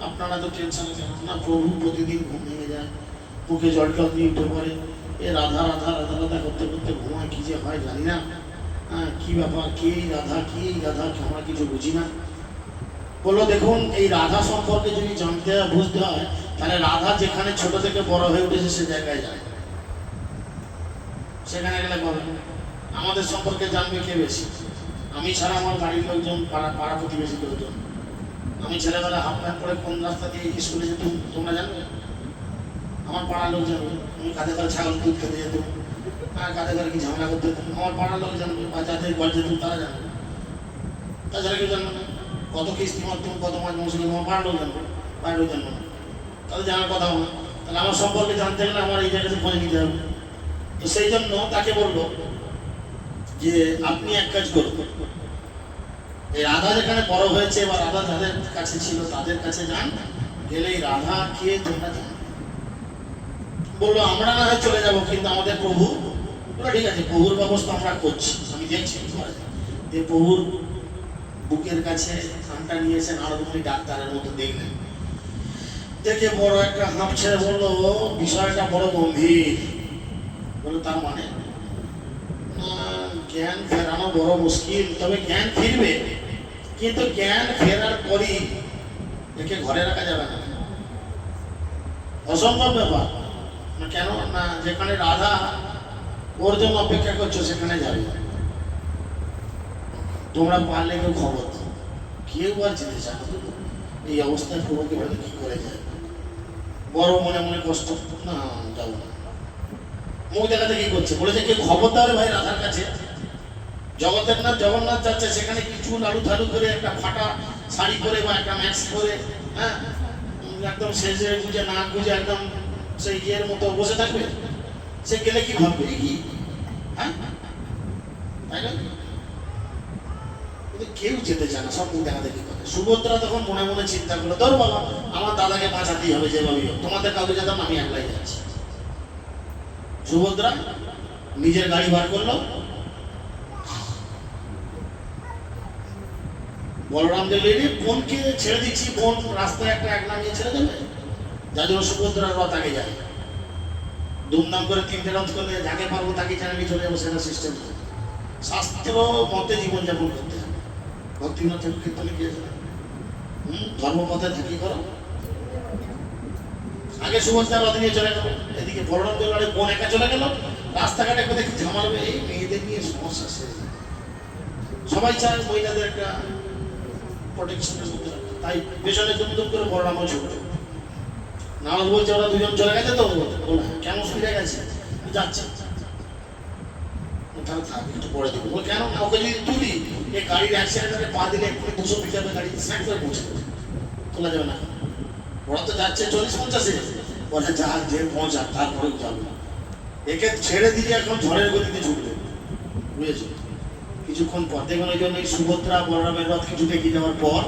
A: আপনারা তো টেনশনে কেন? না প্রভু প্রতিদিন ঘুম ভেঙে যায়, মুখে জল টল দিয়ে উঠে পড়ে, এ রাধা রাধা রাধা রাধা করতে করতে ঘুমায়, কি যে হয় জানি না। হ্যাঁ কি ব্যাপার, কে রাধা, কি রাধা, আমরা কিছু বুঝি না। বললো দেখুন, এই রাধা সম্পর্কে যদি জানতে হয় বুঝতে হয়, তাহলে রাধা যেখানে ছোট থেকে বড় হয়ে উঠেছে সে জায়গায় যায়, সেখানে গেলে বলেন আমাদের সম্পর্কে জানবে কে বেশি? আমি ছাড়া আমার বাড়ির লোকজন, পাড়া প্রতিবেশী লোকজন। আমি ছেলেবেলা হাফ প্যান্ট পরে কোন রাস্তা দিয়ে স্কুলে যেতাম তোমরা জানবে? আমার পাড়ার লোক জানবে। আমি কাঁধে করে ছাগল দুধ খেতে যেতাম, কাঁধে করে কি ঝামেলা করতে যেতাম, আমার পাড়ার লোক জানবে। বা যাদের ঘর যেতাম তারা জানবে, তাছাড়া কেউ জানবে না। কত কিস্তি মারতাম, কত মাছ মৌসুমি, আমার পাড়ার লোক জানবে, বাইরের লোক জানবে না, তাদের জানার কথা না। তাহলে আমার সম্পর্কে জানতে গেলে আমার এই জায়গাতে খোঁজ নিতে হবে। তো সেই জন্য তাকে বলবো যে আপনি এক কাজ করুন, এই রাধা যেখানে বড় হয়েছে বা রাধা যাদের কাছে ছিল তাদের কাছে যান, গেলে এই রাধা কে তোমরা জান। বললো আমরা না হয় চলে যাবো, কিন্তু আমাদের প্রভু, ঠিক আছে প্রভুর ব্যবস্থা আমরা করছি, আমি দেখছি যে প্রভুর বুকের কাছে খামটা নিয়েছেন, আরো দুটি ডাক্তারের মতো দেখলেন, দেখে বড় একটা হাঁপ ছেড়ে বললো বিষয়টা বড় গম্ভীর। বলে তার মানে জ্ঞান ফেরানো বড় মুশকিল, তবে জ্ঞান ফিরবে, কিন্তু জ্ঞান ফেরার পরই একে ঘরে রাখা যাবে না, অসম্ভব ব্যাপার। কেন না, যেখানে রাধা ওর জন্য অপেক্ষা করছো সেখানে যাবে। তোমরা পারলে কেউ খবর দাও, কেউ আর যেতে চায় না। এই অবস্থায় প্রভুকে বলে কি করে যায়, বড় মনে মনে কষ্ট, না যাবো না। মুখ দেখাতে কি করছে, বলেছে কেউ খবর দাও রে ভাই রাধার কাছে। জগতের নাথ জগন্নাথ যাচ্ছে, সেখানে কিছু লালু থালু করে একটা ফাটা শাড়ি পরে বা একটা ম্যাক্স পরে, হ্যাঁ একদম সেজে গুজে না গুজে একদম সেই ইয়ের মতো বসে থাকবে। সে গেলে কি ভাববে কি, হ্যাঁ তাই না? কেউ যেতে চায় না, সব মুখ দেখাতে কি করে। সুভদ্রা তখন মনে মনে চিন্তা করলো, ধর বাবা আমার দাদাকে বাঁচাতেই হবে যেভাবে, তোমাদের কাউকে যেতাম, আমি একলাই যাচ্ছি। সুভদ্রা নিজের গাড়ি বার করলো, বলরাম দেখলেন বোনকে ছেড়ে দিচ্ছি, বোন রাস্তায় একটা এক নামিয়ে ছেড়ে দেবে, যার জন্য সুভদ্রার রথ আগে যায়। দুমদাম করে 3টে রথ করলে যাকে পারবো তাকে জানাবি চলে যাবো, সেটা সিস্টেম। শাস্ত্র মতে জীবনযাপন করতে হবে, ভক্তিনাথ কীর্তনে গিয়েছে, ধর্ম মতে থাকি করো। আগে সুভদ্রা রথ নিয়ে চলে গেল, এদিকে বলরাম দেবের বোন একা চলে গেল। রাস্তাঘাটে কোথায় কি ঝামালবে, এই মেয়েদের নিয়ে সমস্যা শেষ। সবাই চায় মহিলাদের একটা প্রোটেকশনের মধ্যে রাখতে, তাই পেছনে দুম করে বলরামও ছুটে। নারদ বলছে ওরা দুজন চলে গেছে তো, কেমন ফিরে গেছে, যাচ্ছে তাহলে থাক একটু পরে দেবো। কেন না, ওকে যদি তুলি এই গাড়ির অ্যাক্সিডেন্টে পা দিলে এক্ষুনি 200 মিটার গাড়ি স্ন্যাক করে পৌঁছে দেবে, তোলা যাবে না। ওরা তো যাচ্ছে 40-50-এ, বলে যা যে পৌঁছা তারপরে যাবে। একে ছেড়ে দিয়ে এখন ঝড়ের গতিতে ছুটবে, বুঝেছো? কিছুক্ষণ পর দেখবেন ওই জন্য এই সুভদ্রা বলরামের রথ কিছু এগিয়ে যাওয়ার পর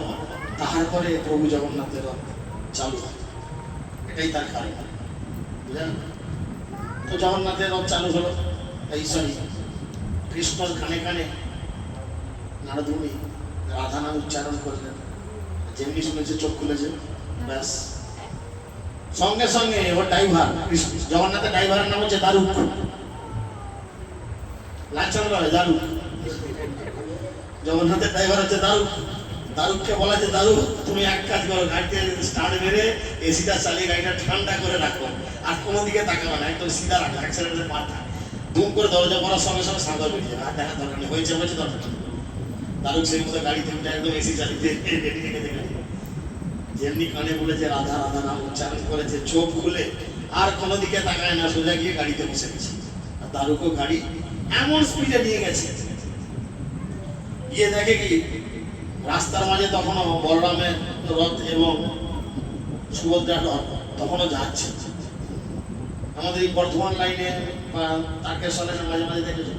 A: তারপরে প্রভু জগন্নাথের রথ চালু হয়, এটাই তার কারণ, বুঝলেন? তো জগন্নাথের রথ চালু হলো, এই সরি কৃষ্ণর কানে কানে নারদ মুনি রাধা নাম উচ্চারণ করলেন, যেমনি শুনেছে চোখ খুলেছে, ব্যাস সঙ্গে সঙ্গে ওর ড্রাইভার, জগন্নাথের ড্রাইভারের নাম হচ্ছে দারুক, লালচন্দ্র দারুক, জগন্নাথের ড্রাইভার হচ্ছে দারুক। দারুককে বলা যে দারুক তুমি এক কাজ করো, গাড়িতে স্টার্ট মেরে এসিটা চালিয়ে গাড়িটা ঠান্ডা করে রাখো, আর কোনো দিকে তাকাবে না, একদম সিধা রাখো, অ্যাক্সিডেন্টের মাথা দুম করে দরজা পড়ার সঙ্গে সঙ্গে সাঁতার বেরিয়ে যাবে, আর দেখার দরকার নেই, হয়েছে দরকার নেই। দারুক সেই মতো গাড়িতে উঠে একদম এসি চালিয়ে রেডি রেখে দেখে যেমনি কানে বলেছে রাধা রাধা নাম উচ্চারণ করেছে, চোখ খুলে আর কোনো দিকে তাকায় না, সোজা গিয়ে গাড়িতে বসে গেছে। আর দারুকও গাড়ি এমন স্পিডে নিয়ে গেছে, গিয়ে দেখে কি রাস্তার মাঝে তখনও বলরামের রথ এবং সুভদ্রার রথ তখনও যাচ্ছে। আমাদের এই বর্ধমান লাইনে বা তারকেশ্বরের মাঝে মাঝে দেখেছো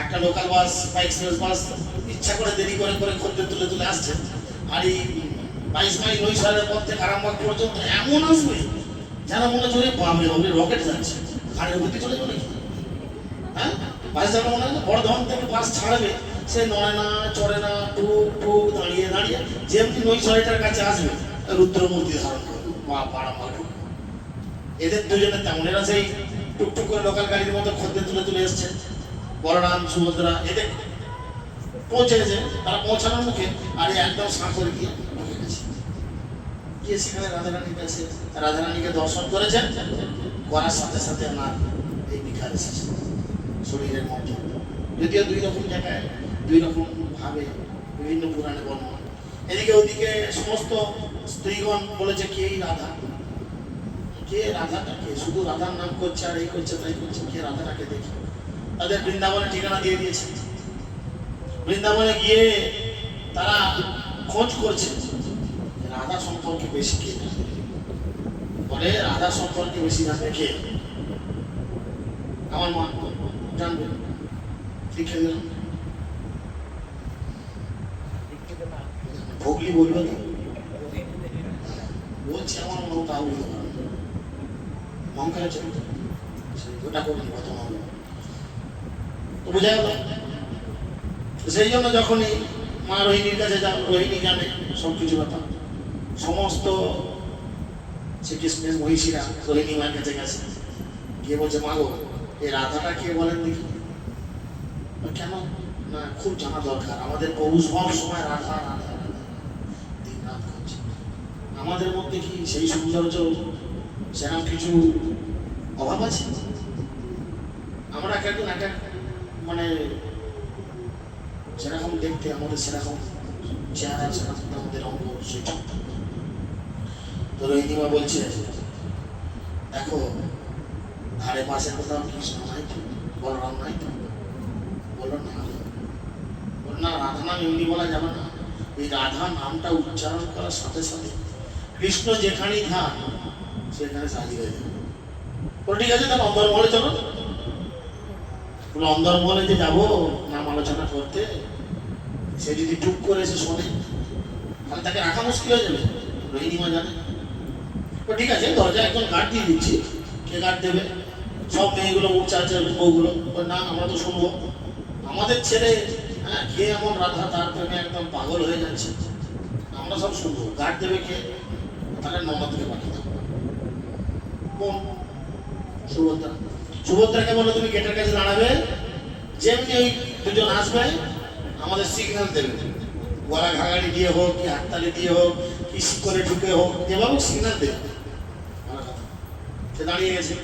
A: একটা লোকাল বাস বা এক্সপ্রেস বাস ইচ্ছা করে দেরি করে করে খদ্দের তুলে তুলে আসছে, আর এই 22 মাইল নৈশালের পর থেকে আরামবাগ পর্যন্ত এমন আসবে যেন মনে চলে বামে বামে রকেট যাচ্ছে, ঘাড়ের গতি চলে যাবে নাকি। হ্যাঁ, বাস যাবে মনে হয় বর্ধমান থেকে বাস ছাড়বে, সে নড়ে না চড়ে না, টুক টুক দাঁড়িয়ে দাঁড়িয়ে যেমনি নৈশালটার কাছে আসবে রুদ্রমূর্তি ধারণ করবে বা আরামবাগ। এদের দুজনে তেমন, এরা সেই টুকটুক করে লোকাল গাড়ির মতো খদ্দের তুলে তুলে এসছে। বলরাম সুভদ্রা এদের পৌঁছে গেছে, তারা পৌঁছানোর মুখে আর একদম সাঁ করে গিয়ে ঢুকে গেছে। গিয়ে সেখানে রাধারানীর কাছে রাধারানীকে দর্শন করেছেন, করার সাথে সাথে আমার এই বিকার এসেছে শরীরের মধ্যে। যদিও দুই রকম জায়গায় দুই রকম ভাবে বিভিন্ন পুরাণে বর্ণনা। এদিকে ওদিকে সমস্ত স্ত্রীগণ বলেছে কে এই রাধা, কে রাধাটা কে, শুধু রাধার নাম করছে আর এই করছে তাই করছে, কে রাধাটাকে দেখি। তাদের বৃন্দাবনে ঠিকানা দিয়ে দিয়েছে। বৃন্দাবনে গিয়ে তারা খোঁজ করছে রাধা সম্পর্কে বেশি কে বলে, রাধা সম্পর্কে বেশি জানবে কে, আমার মা জানবে, লিখে দিলাম ভোগলি বলবে না, বলছি আমার মা তাও বলতে পারবে মঙ্কায় চলতে ওটা করবি কত হবে তো বোঝা গেল। সেই জন্য যখনই মা রোহিণীর কাছে যাও, রোহিণী জানে সবকিছু ব্যাপার। সমস্ত শ্রীকৃষ্ণের মহিষীরা রোহিণী মায়ের কাছে গেছে, গিয়ে বলছে মা গো এই রাধাটা কে বলেন দেখি। কেন না খুব জানা দরকার, আমাদের প্রভু সব সময় রাধা রাধা রাধা দিন রাত করছে, আমাদের মধ্যে কি সেই সৌন্দর্য সেরকম কিছু অভাব আছে? আমরা এক একজন এক এক মানে সেরকম দেখতে, আমাদের সেরকম চেহারা, সেরকম আমাদের অঙ্গ সেটা। তো রোহিণীমা বলছে দেখো ধারে পাশে কোথাও কৃষ্ণ নাই তো, বলরাম নাই তো। বললো না, বল না রাধা নাম এমনি বলা যাবে না, এই রাধা নামটা উচ্চারণ করার সাথে সাথে কৃষ্ণ যেখানেই থাক সেখানে সাজিয়ে হয়ে যাবে। ঠিক আছে তাহলে অন্দরমহলে চলো। অন্দরমহলে যে যাবো নাম আলোচনা করতে, সে যদি টুক করে এসে শোনে তাহলে তাকে রাখা মুশকিল হয়ে যাবে, রোহিণীমা জানে। ঠিক আছে দরজায় একজন গার্ড দিয়ে দিচ্ছি, কে গার্ড দেবে? সব মেয়েগুলো উঠছে আছে, বউগুলো না আমরা তো শুনবো, আমাদের ছেলে হ্যাঁ কে এমন রাধা তার প্রেমে একদম পাগল হয়ে যাচ্ছে, আমরা সব শুনবো। গার্ড দেবে কে? তাহলে ননদকে পাঠিয়ে দেবো। কোন? সুভদ্রা। সুভদ্রাকে বলো তুমি গেটের কাছে দাঁড়াবে, যেমনি ওই দুজন আসবে আমাদের সিগন্যাল দেবে, গলা ঘাগাড়ি দিয়ে হোক কি হাততালি দিয়ে হোক কি করে ঢুকে হোক, যেভাবে সিগন্যাল দেবে। সে দাঁড়িয়ে গেছে।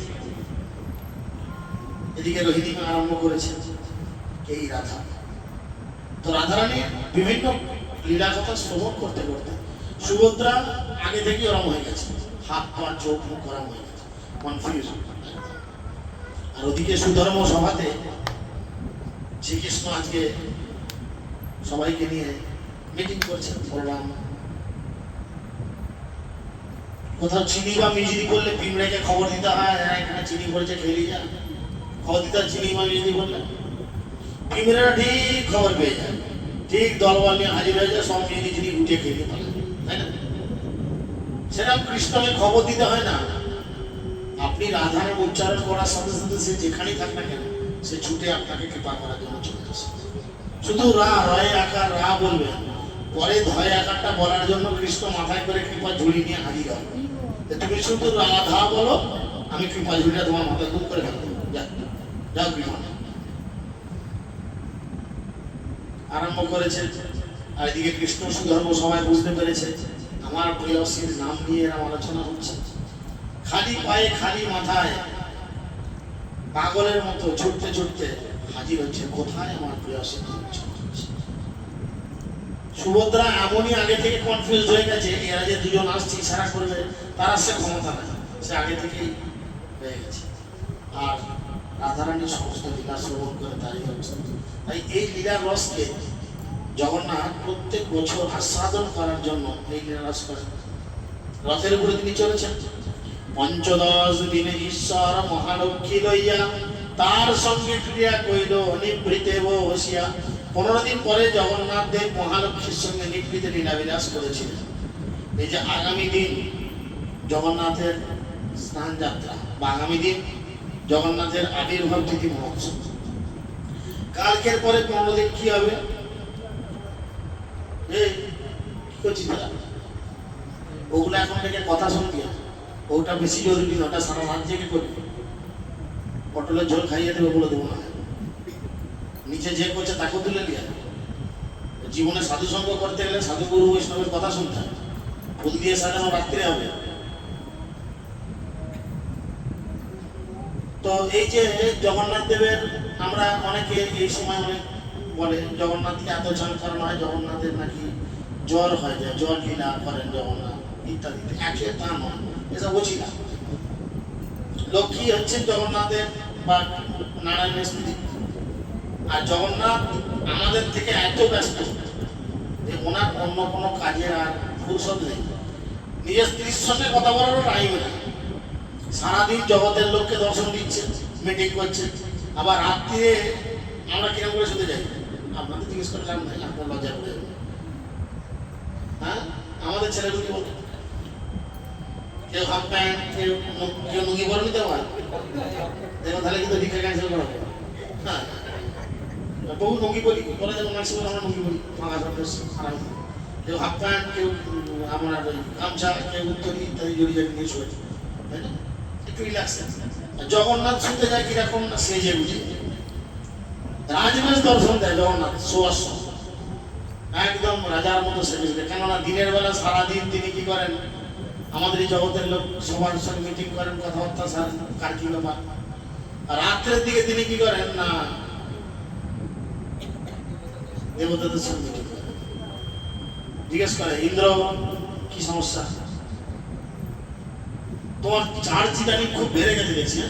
A: এদিকে রোহিণীমা আরম্ভ করেছে এই রাধা। তো রাধারানী বিভিন্ন লীলা কথা শ্রবণ করতে করতে সুভদ্রা আগে থেকে ওরম হয়ে গেছে, হাত পা চোখ মুখ গরম হয়ে গেছে, কনফিউজ। আর ওদিকে সুধর্ম সভাতে শ্রীকৃষ্ণ আজকে সবাইকে নিয়ে মিটিং করছেন। বললাম কোথাও চিনি বা মিজরি করলে পিমড়েকে খবর দিতে হয়, এখানে চিনি পড়েছে খেলি যা, খবর দিতে চিনি বা মিজরি করলে পিমড়েরা ঠিক খবর পেয়ে যায়, ঠিক দলবল নিয়ে হাজির হয়ে যায়, সব মিজরি চিনি উঠে খেয়ে পারে, তাই না? সেরকম কৃষ্ণকে খবর দিতে হয় না, আপনি রাধার উচ্চারণ করার সাথে সাথে সে যেখানেই থাক না কেন সে ছুটে আপনাকে কৃপা করার জন্য চলে আসে। শুধু রা রয় আকার রা বলবেন, পরে ধয় আকারটা বলার জন্য কৃষ্ণ মাথায় করে কৃপা ঝুড়ি নিয়ে হাজির হবে। তুমি শুধু রাধা বলো, আমি কৃপা ঝুড়িটা তোমার মাথায় দুঃখ করে ফেলবো, যাও কৃপা। আরম্ভ করেছে। আর এদিকে কৃষ্ণ সুধর্ম সবাই বুঝতে পেরেছে আমার প্রিয়সীর নাম নিয়ে এরম আলোচনা হচ্ছে। খালি পায়ে খালি মাথায় পাগলের মতো ছুটতে ছুটতে হাজির হচ্ছে, কোথায় আমার প্রিয়সীর নাম। সুভদ্রা এমনই আগে থেকে কনফিউজ হয়ে গেছে, এরা যে দুজন আসছে ইশারা করবে তার সে ক্ষমতা নেই, সে আগে থেকেই হয়ে গেছে। আর রাধারানীর সমস্ত লীলা শ্রবণ করে তারই অবস্থা। তাই এই লীলার রসকে জগন্নাথ প্রত্যেক বছর আস্বাদন করার জন্য এই লীলারাস করেন। রথের উপরে তিনি চলেছেন। পঞ্চদশ দিনে ঈশ্বর মহালক্ষ্মী লইয়া তার সঙ্গে ক্রিয়া কইল নিবৃতে বসিয়া। 15 দিন পরে জগন্নাথ দেব মহালক্ষ্মীর সঙ্গে নিবৃতে লীলাবিলাস করেছিলেন। এই যে আগামী দিন জগন্নাথের স্নান যাত্রা বা আগামী দিন জগন্নাথের আবির্ভাব তিথি মহোৎসব। কালকের পরে 15 দিন কি হবে? এই কি করছিস দাদা? ওগুলো এখন থেকে কথা শুনবি, ওটা বেশি জরুরি না, ওটা সারা রাত জেগে করবি। পটলের ঝোল খাইয়ে দেবে বলে দেবো না, নিচে যে করছে তাকেও তুলে নিয়ে। জীবনে সাধু সঙ্গ করতে গেলে সাধু গুরু বৈষ্ণবের কথা শুনতে হবে। ফুল দিয়ে সাজানো রাত্রে হবে। তো এই যে জগন্নাথ দেবের আমরা অনেকে এই সময় অনেক বলে জগন্নাথকে এত চান করানো হয়, জগন্নাথের নাকি জ্বর হয়ে যায়, জ্বর লীলা করেন জগন্নাথ ইত্যাদি। একে তা নয়, এসব বুঝি না। লক্ষ্মী হচ্ছেন জগন্নাথের বা নারায়ণের স্ত্রী। আর জগন্নাথ আমাদের থেকে এত ব্যস্ত যে ওনার অন্য কোনো কাজের আর ফুরসত নেই। নিজের স্ত্রীর সঙ্গে কথা বলারও টাইম নেই। সারাদিন জগতের লোককে দর্শন দিচ্ছে, মিটিং করছে, আবার রাত্রিরে আমরা কিরকম করে শুতে যাই? আপনাদের জিজ্ঞেস করে লাভ নাই, আপনার লজ্জা করে। হ্যাঁ, আমাদের ছেলেগুলি বলতে কেউ হাফ প্যান্ট, কেউ লুঙ্গি পরে নিতে পারে। দেখো তাহলে কিন্তু ভিক্ষা ক্যান্সেল করা হবে। হ্যাঁ, বহু লুঙ্গি বলি বলে যেমন ম্যাক্সিমাম আমরা লুঙ্গি বলি, ফাঁকা ড্রেস আরাম। কেউ হাফ প্যান্ট, কেউ আমরা গামছা, কেউ উত্তরি ইত্যাদি জড়ি জারি নিয়ে শুয়েছে, তাই না? একটু রিল্যাক্স। জগন্নাথ শুতে যায় কিরকম না সেজে বুঝে রাজবেশ দর্শন দেয় জগন্নাথ শোয়ার সময় একদম রাজার মতো সেজে। কেননা দিনের বেলা সারাদিন তিনি কি করেন? আমাদের এই জগতের লোক সবার সঙ্গে মিটিং করেন, কথাবার্তা সারেন, কার কি ব্যাপার। আর রাত্রের দিকে তিনি কি করেন না দেবতাদের সঙ্গে মিটিং করেন, জিজ্ঞেস করে ইন্দ্র কি সমস্যা, তোমার চার চিটানি খুব বেড়ে গেছে দেখছি,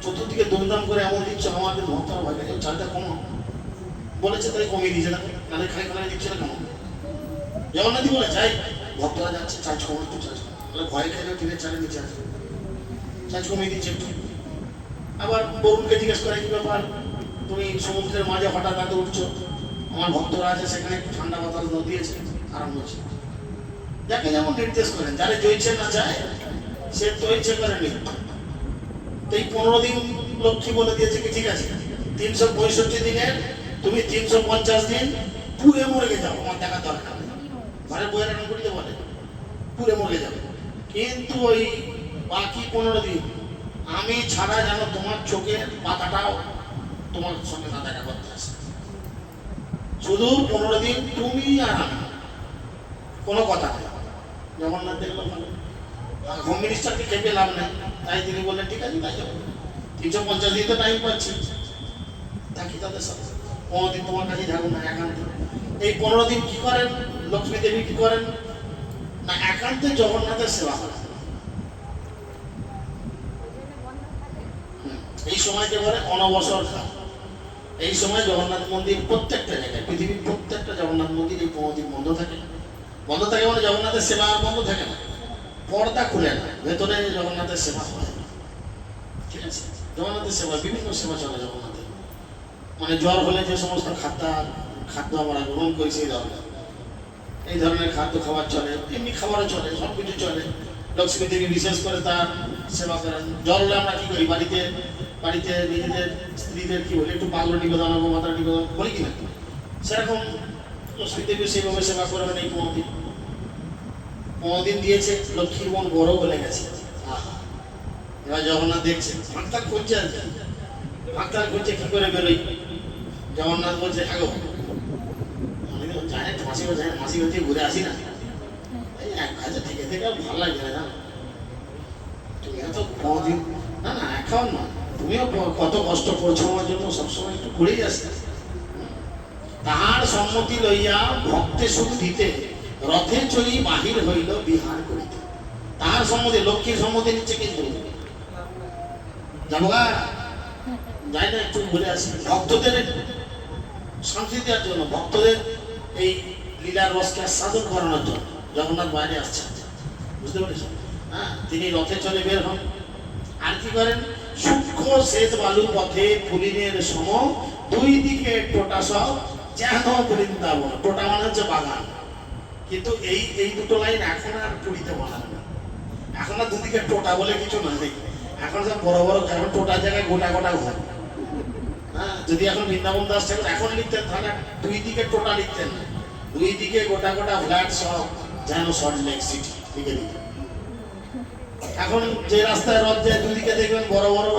A: চতুর্দিকে দুমদাম করে এমন দিচ্ছ আমাদের ভক্তরা ভয় গেছে, চারটা কমো বলেছে তাই কমিয়ে দিয়েছে না, তাহলে খাই খানা দিচ্ছে না কেমন? জগন্নাথই বলে যাই ভক্তরা যাচ্ছে চার্জ কমো, একটু চার্জ কমো, ভয় খেলে টিনের চালের নিচে আসবে, চার্জ কমিয়ে দিচ্ছে একটু। আবার বরুণকে জিজ্ঞেস করে কি ব্যাপার, তুমি সমুদ্রের মাঝে হঠাৎ আগে উঠছো, আমার ভক্তরা আছে সেখানে একটু ঠান্ডা বাতাস দিয়েছে, আরাম হচ্ছে। যাকে যেমন নির্দেশ করেন, যারা জয়ছে না চায় সে তো ইচ্ছে করে নি। তো এই 15 দিন লক্ষ্মী বলে দিয়েছে কি ঠিক আছে 365 দিনের তুমি 350 দিন পুরে মরে যাও, আমার দেখার দরকার নেই। ঘরে বইয়ের রান্না করতে বলে পুরে মরে যাবে, কিন্তু ওই বাকি 15 দিন আমি ছাড়া যেন তোমার চোখের পাতাটাও তোমার সঙ্গে না দেখা করতে আসে। শুধু 15 দিন তুমি আর আমি, কোনো কথা নেই। জগন্নাথ দেখলো ভালো, হোম মিনিস্টারকে খেপে লাভ নেই, তাই তিনি বললেন ঠিক আছে তাই যাবো, 350 দিন তো টাইম পাচ্ছি, থাকি তাদের সাথে। 15 দিন তোমার কাছে থাকুন না একান্তে। এই 15 দিন কি করেন লক্ষ্মী দেবী, কি করেন না একান্তে জগন্নাথের সেবা করেন। এই সময়কে বলে অনবসর কাল। এই সময় জগন্নাথ মন্দির প্রত্যেকটা জায়গায়, পৃথিবীর প্রত্যেকটা জগন্নাথ মন্দির এই 15 দিন বন্ধ থাকে। বন্ধ থাকে মানে জগন্নাথের সেবা আর বন্ধ থাকে না, পর্দা খুলে না, ভেতরে জগন্নাথের সেবা হয়। ঠিক আছে, জগন্নাথের সেবা বিভিন্ন সেবা চলে জগন্নাথের। মানে জ্বর হলে যে সমস্ত খাদ্য আমরা গ্রহণ করি এই ধরনের খাদ্য খাবার চলে, এমনি খাবারও চলে, সব কিছু চলে। লক্ষ্মী দেবী বিশেষ করে তার সেবা করেন। জ্বর হলে আমরা কি করি, বাড়িতে নিজেদের স্ত্রীদের কি বলি একটু পাগল নিবেদন হবো, মাথার নিবেদন বলি কিনা, সেরকম লক্ষ্মী দেবী সেইভাবে সেবা করবেন। এই 15 দিন দিয়েছে, লক্ষ্মীর মন বড় বলে গেছে। এবার জগন্নাথ দেখছে ফাঁকতাল করছে, আর কি ফাঁকতাল করছে কি করে বেরোই। জগন্নাথ বলছে হ্যাঁ গো জানে মাসি হচ্ছে ঘুরে আসি না, এই এক কাজে থেকে ভালো লাগে না, জানো তুমিও তো 15 দিন না না এখন না, তুমিও কত কষ্ট করছো আমার জন্য, সবসময় একটু ঘুরেই আসতে। তাহার সম্মতি লইয়া ভক্তে সুখ দিতে রথে চড়ি বাহির হইল বিহার করিতে। তাহার সম্মতি, লক্ষ্মীর সম্মতি নিচ্ছে কিন্তু যাবো যাই না একটু ঘুরে আসি, ভক্তদের শান্তি দেওয়ার জন্য, ভক্তদের এই লীলার রসকে আস্বাদন করানোর জন্য জগন্নাথ বাইরে আসছেন, বুঝতে পেরেছেন? হ্যাঁ, তিনি রথে চলে বের হন, আর কি করেন? সূক্ষ্ম শ্বেত বালু পথে পুলিনের সম, দুই দিকে টোটা সব যেন বৃন্দাবন। টোটা মানে হচ্ছে বাগান, কিন্তু এই এই দুটো লাইন এখন আর পুরীতে বলা হয় না। এখন আর দুদিকে টোটা বলে কিছু নেই, এখন সব বড় বড়, এখন টোটার জায়গায় গোটা গোটা ঘর। হ্যাঁ, যদি এখন বৃন্দাবন দাস ঠাকুর এখন লিখতেন তাহলে দুই দিকে টোটা লিখতেন না, দুই দিকে গোটা গোটা ফ্ল্যাট সব যেন সল্ট লেক সিটি লিখে দিতেন। এখন যে রাস্তায় রথ যায় দুদিকে দেখবেন বড় বড়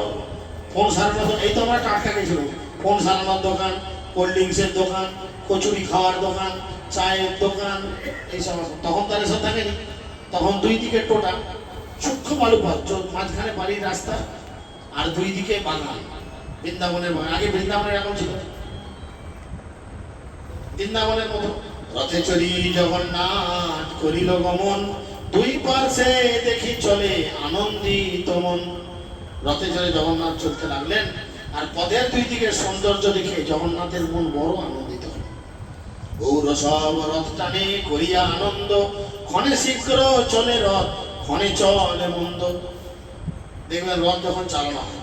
A: ফোন সারানোর দোকান, এই তো আমরা টাটকা গেছিল, ফোন সারানোর দোকান, কোল্ড ড্রিঙ্কসের দোকান, কচুরি খাওয়ার দোকান, চায়ের দোকান, এই সমস্ত। তখন তার এসব থাকেনি, তখন দুই দিকে টোটা, সূক্ষ্ম বালু পথ, মাঝখানে বাড়ির রাস্তা আর দুই দিকে বাগান, বৃন্দাবনের বাগান। আগে বৃন্দাবনের এমন ছিল, বৃন্দাবনের মতো। রথে চড়ি জগন্নাথ করিল গমন, দুই পার্শ্বে দেখি চলে আনন্দিত মন। রথে চড়ে জগন্নাথ চলতে লাগলেন, আর পথের দুই দিকে সৌন্দর্য দেখে জগন্নাথের মন বড় আনন্দিত হল। গৌর সব রথ টানে করিয়া আনন্দ, ক্ষণে শীঘ্র চলে রথ, ক্ষণে চলে মন্দ। দেখবেন রথ যখন চালানো হয়,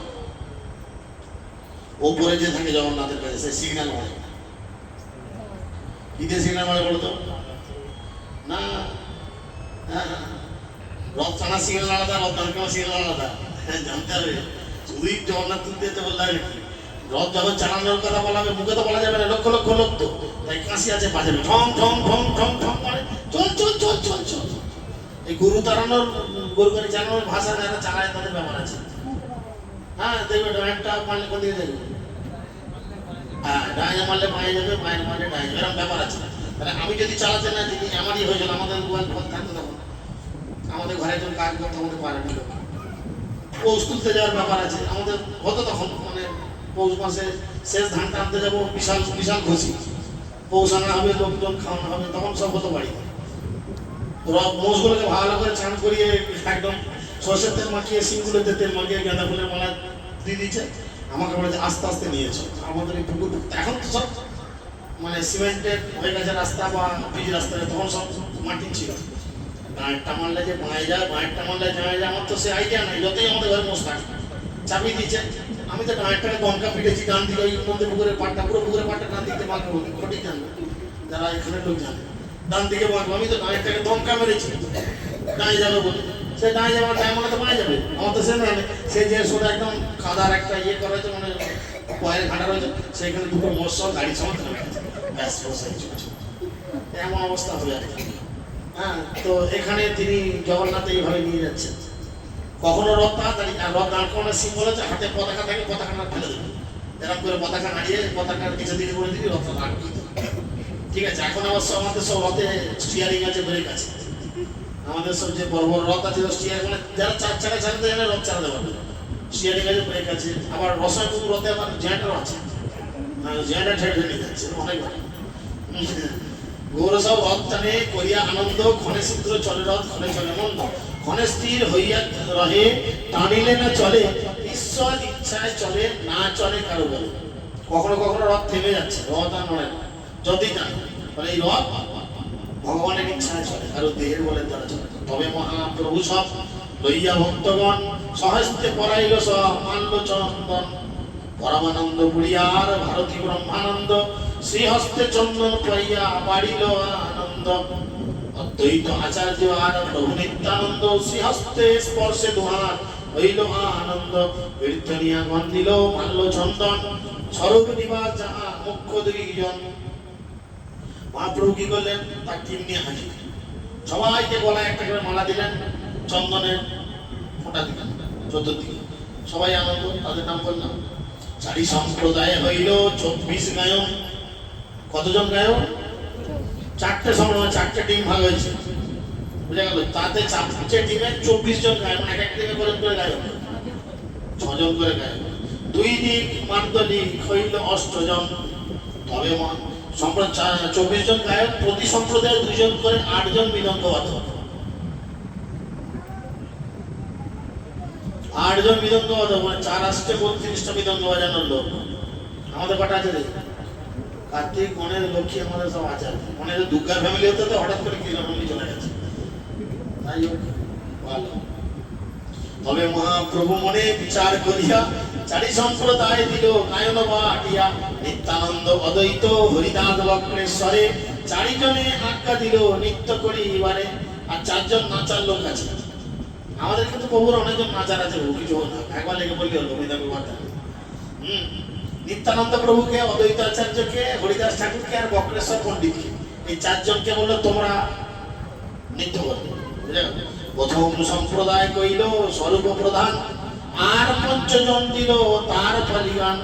A: ওপরে যে থাকে জগন্নাথের কাছে, সে সিগন্যাল মারে। কিতে সিগন্যাল মারে বলতো না? রথ টানা সিগন্যাল আলাদা, রথ দাঁড় সিগন্যাল আলাদা, জানতে হবে। শুধুই জগন্নাথ তুলতে যেতে বললে আর কি, রথ যখন চালানোর কথা বলা হবে, মুখে তো বলা যাবে না, লক্ষ লক্ষ লোক তো, তাই কাশি আছে বাজাবে, ঠং ঠং ঠং ঠং ঠং মানে চল চল চল চল চল। এই গরু তাড়ানোর, গরু গাড়ি চালানোর ভাষা যারা চালায় তাদের ব্যাপার আছে। হ্যাঁ, দেখবে ডাইরেক্টটা মারলে কোন দিকে দেখবে, হ্যাঁ ডাইনে মারলে পায়ে যাবে, পায়ের মারলে ডাইনে, এরকম ব্যাপার আছে। তাহলে আমি যদি চালাতে না যদি আমারই হয়েছিল, আমাদের গোয়াল পথ থাকতো তখন, আমাদের ঘরে একজন কাজ করতে আমাদের পারেনি লোক, পৌষ তুলতে যাওয়ার ব্যাপার আছে আমাদের হতো তখন, মানে পৌষ মাসে শেষ ধানটা আনতে যাবো, বিশাল বিশাল খুশি, পৌষ আনা হবে, লোকজন খাওয়ানো হবে, তখন সব হতো বাড়িতে। মোষগুলোকে ভালো করে চান করিয়ে একদম সর্ষের তেল মাখিয়ে, শিমগুলোতে তেল মাখিয়ে গাঁদা ফুলের মালা দিয়ে দিচ্ছে, আমাকে বলে যে আস্তে আস্তে নিয়েছো। আমাদের এই পুকুর, এখন তো সব মানে সিমেন্টের হয়ে গেছে রাস্তা বা পিচ রাস্তা, তখন সব মাটির ছিল। গাঁয়েরটা মারলে যে বাঁয়ে যায়, বাঁয়েরটা মারলে যায় যায়, আমার তো সে আইডিয়া নাই। যতই আমাদের ঘরে মোষ থাকে চাপিয়ে দিচ্ছে, আমি তো গাঁয়েরটাকে দমকা পিটেছি ডান দিকে, ওই মধ্যে পুকুরের পাটটা, পুরো পুকুরের পাটটা ডান দিকে মাখবো, সঠিক জানবে যারা এখানের লোক জানে, ডান দিকে মাখবো। আমি তো গাঁয়েরটাকে দমকা মেরেছি ডাঁয়ে যাবে বলে, সে ডাঁয়ে যাওয়ার টাইম মানে তো বাঁয়ে যাবে, আমার তো সে নয়, সে যে সোজা একদম কাদার একটা ইয়ে করা হয়েছে, মানে পয়ের ঘাটা রয়েছে, সেখানে দুটো মোষ সব গাড়ি সমাজ ব্যাস বসে এমন অবস্থা হয়ে আর কি। হ্যাঁ, তো এখানে তিনি জগন্নাথ এইভাবে নিয়ে যাচ্ছেন। কখনো রথ তাড়াতাড়ি, আর রথ দাঁড় করানোর সিম্বল হচ্ছে হাতে পতাকা থাকে, পতাকাটা ফেলে দেবে, এরকম করে পতাকা নাড়িয়ে পতাকার নিচে দিকে করে দিবি, রথটা দাঁড় করে দেবে। ঠিক আছে, এখন অবশ্য আমাদের সব রথে স্টিয়ারিং আছে, ব্রেক আছে, আমাদের সব যে বড় বড় রথ আছে স্টিয়ারিং, মানে যারা চার চাকা চালাতে জানে রথ চালাতে পারবে, স্টিয়ারিং আছে, ব্রেক আছে। আবার রসায়ন রথে আবার জেনারেটর আছে, জেনারেটর ঠেলে নিয়ে যাচ্ছে অনেক ভালো। গৌর সব রথ টানে করিয়া আনন্দ, ক্ষণে শীঘ্র চলে রথ, ক্ষণে চলে মন্দ, ক্ষণে স্থির হইয়া রহে, টানিলে না চলে, ঈশ্বর ইচ্ছায় চলে, না চলে কারো বলে। কখনো কখনো রথ থেমে যাচ্ছে, রথ আর নয় না, যদি জানো মানে এই রথ ভগবানের ইচ্ছায় চলে, কারো দেহের বলে তারা চলে। তবে মহাপ্রভু সব লইয়া ভক্তগণ, সহস্তে পরাইল সব মানল চন্দন, পরমানন্দ পুরিয়ার ভারতী ব্রহ্মানন্দ, শ্রীহস্তে চন্দন পাইয়া বাড়িল আনন্দ। অদ্বৈত আচার্য আর প্রভু নিত্যানন্দ, শ্রীহস্তে স্পর্শে দুহার হইল আনন্দ। কীর্তনিয়া গণ দিল মাল্য চন্দন, স্বরূপ নিবাস যাহা মুখ্য দুইজন। মহাপ্রভু কি করলেন? তার টিম নিয়ে হাজির, সবাইকে গলায় একটা করে মালা দিলেন, চন্দনের ফোঁটা দিলেন চতুর্দিকে, সবাই আনন্দ, তাদের নাম বললাম। চারি সম্প্রদায় হইল 24 গায়ক। কতজন গায়ক? চারটে সম্প্রদায়, চারটে টিম ভাগ হয়েছে, বুঝা গেল? তাতে চারটে টিমে 24 জন গায়ক, এক এক টিমে করে গায়ক, 6 জন করে গায়ক। দুই দিক মান্ডলিক হইল 8 জন। তবে 24 জন গায়ক, প্রতি সম্প্রদায়ে 2 জন করে 8 জন মৃদঙ্গ বাদক, 8 জন মৃদঙ্গ বাদক, মানে 4 আসতে 32টা মৃদঙ্গ বাজানোর লোক। আমাদের কটা আছে? কার্তিক, গণেশ, লক্ষ্মী আমাদের সব আচার। গণেশ দুর্গার ফ্যামিলি হতে তো হঠাৎ করে কৃষ্ণ ফ্যামিলি চলে গেছে। তাই হোক ভালো। তবে মহাপ্রভু মনে বিচার করিয়া চারি সম্প্রদায় দিল গায়ন বাটিয়া, নিত্যানন্দ অদ্বৈত হরিদাস বক্রেশ্বরে চারিজনে আজ্ঞা দিল নৃত্য করিবারে। আর চারজন নাচার লোক আছে। আমাদের কিন্তু প্রভুর অনেকজন নাচার আছে, কিছু না একবার লেগে বললি হলো মেধা বিভাগটা। নিত্যানন্দ প্রভুকে, অদ্বৈত আচার্যকে, হরিদাস ঠাকুরকে আর বক্রেশ্বর পণ্ডিতকে, এই চারজনকে বললো তোমরা নৃত্য করবে। প্রথম সম্প্রদায় কইল স্বরূপ প্রধান, আর পঞ্চজন দিল তার ফলিগান।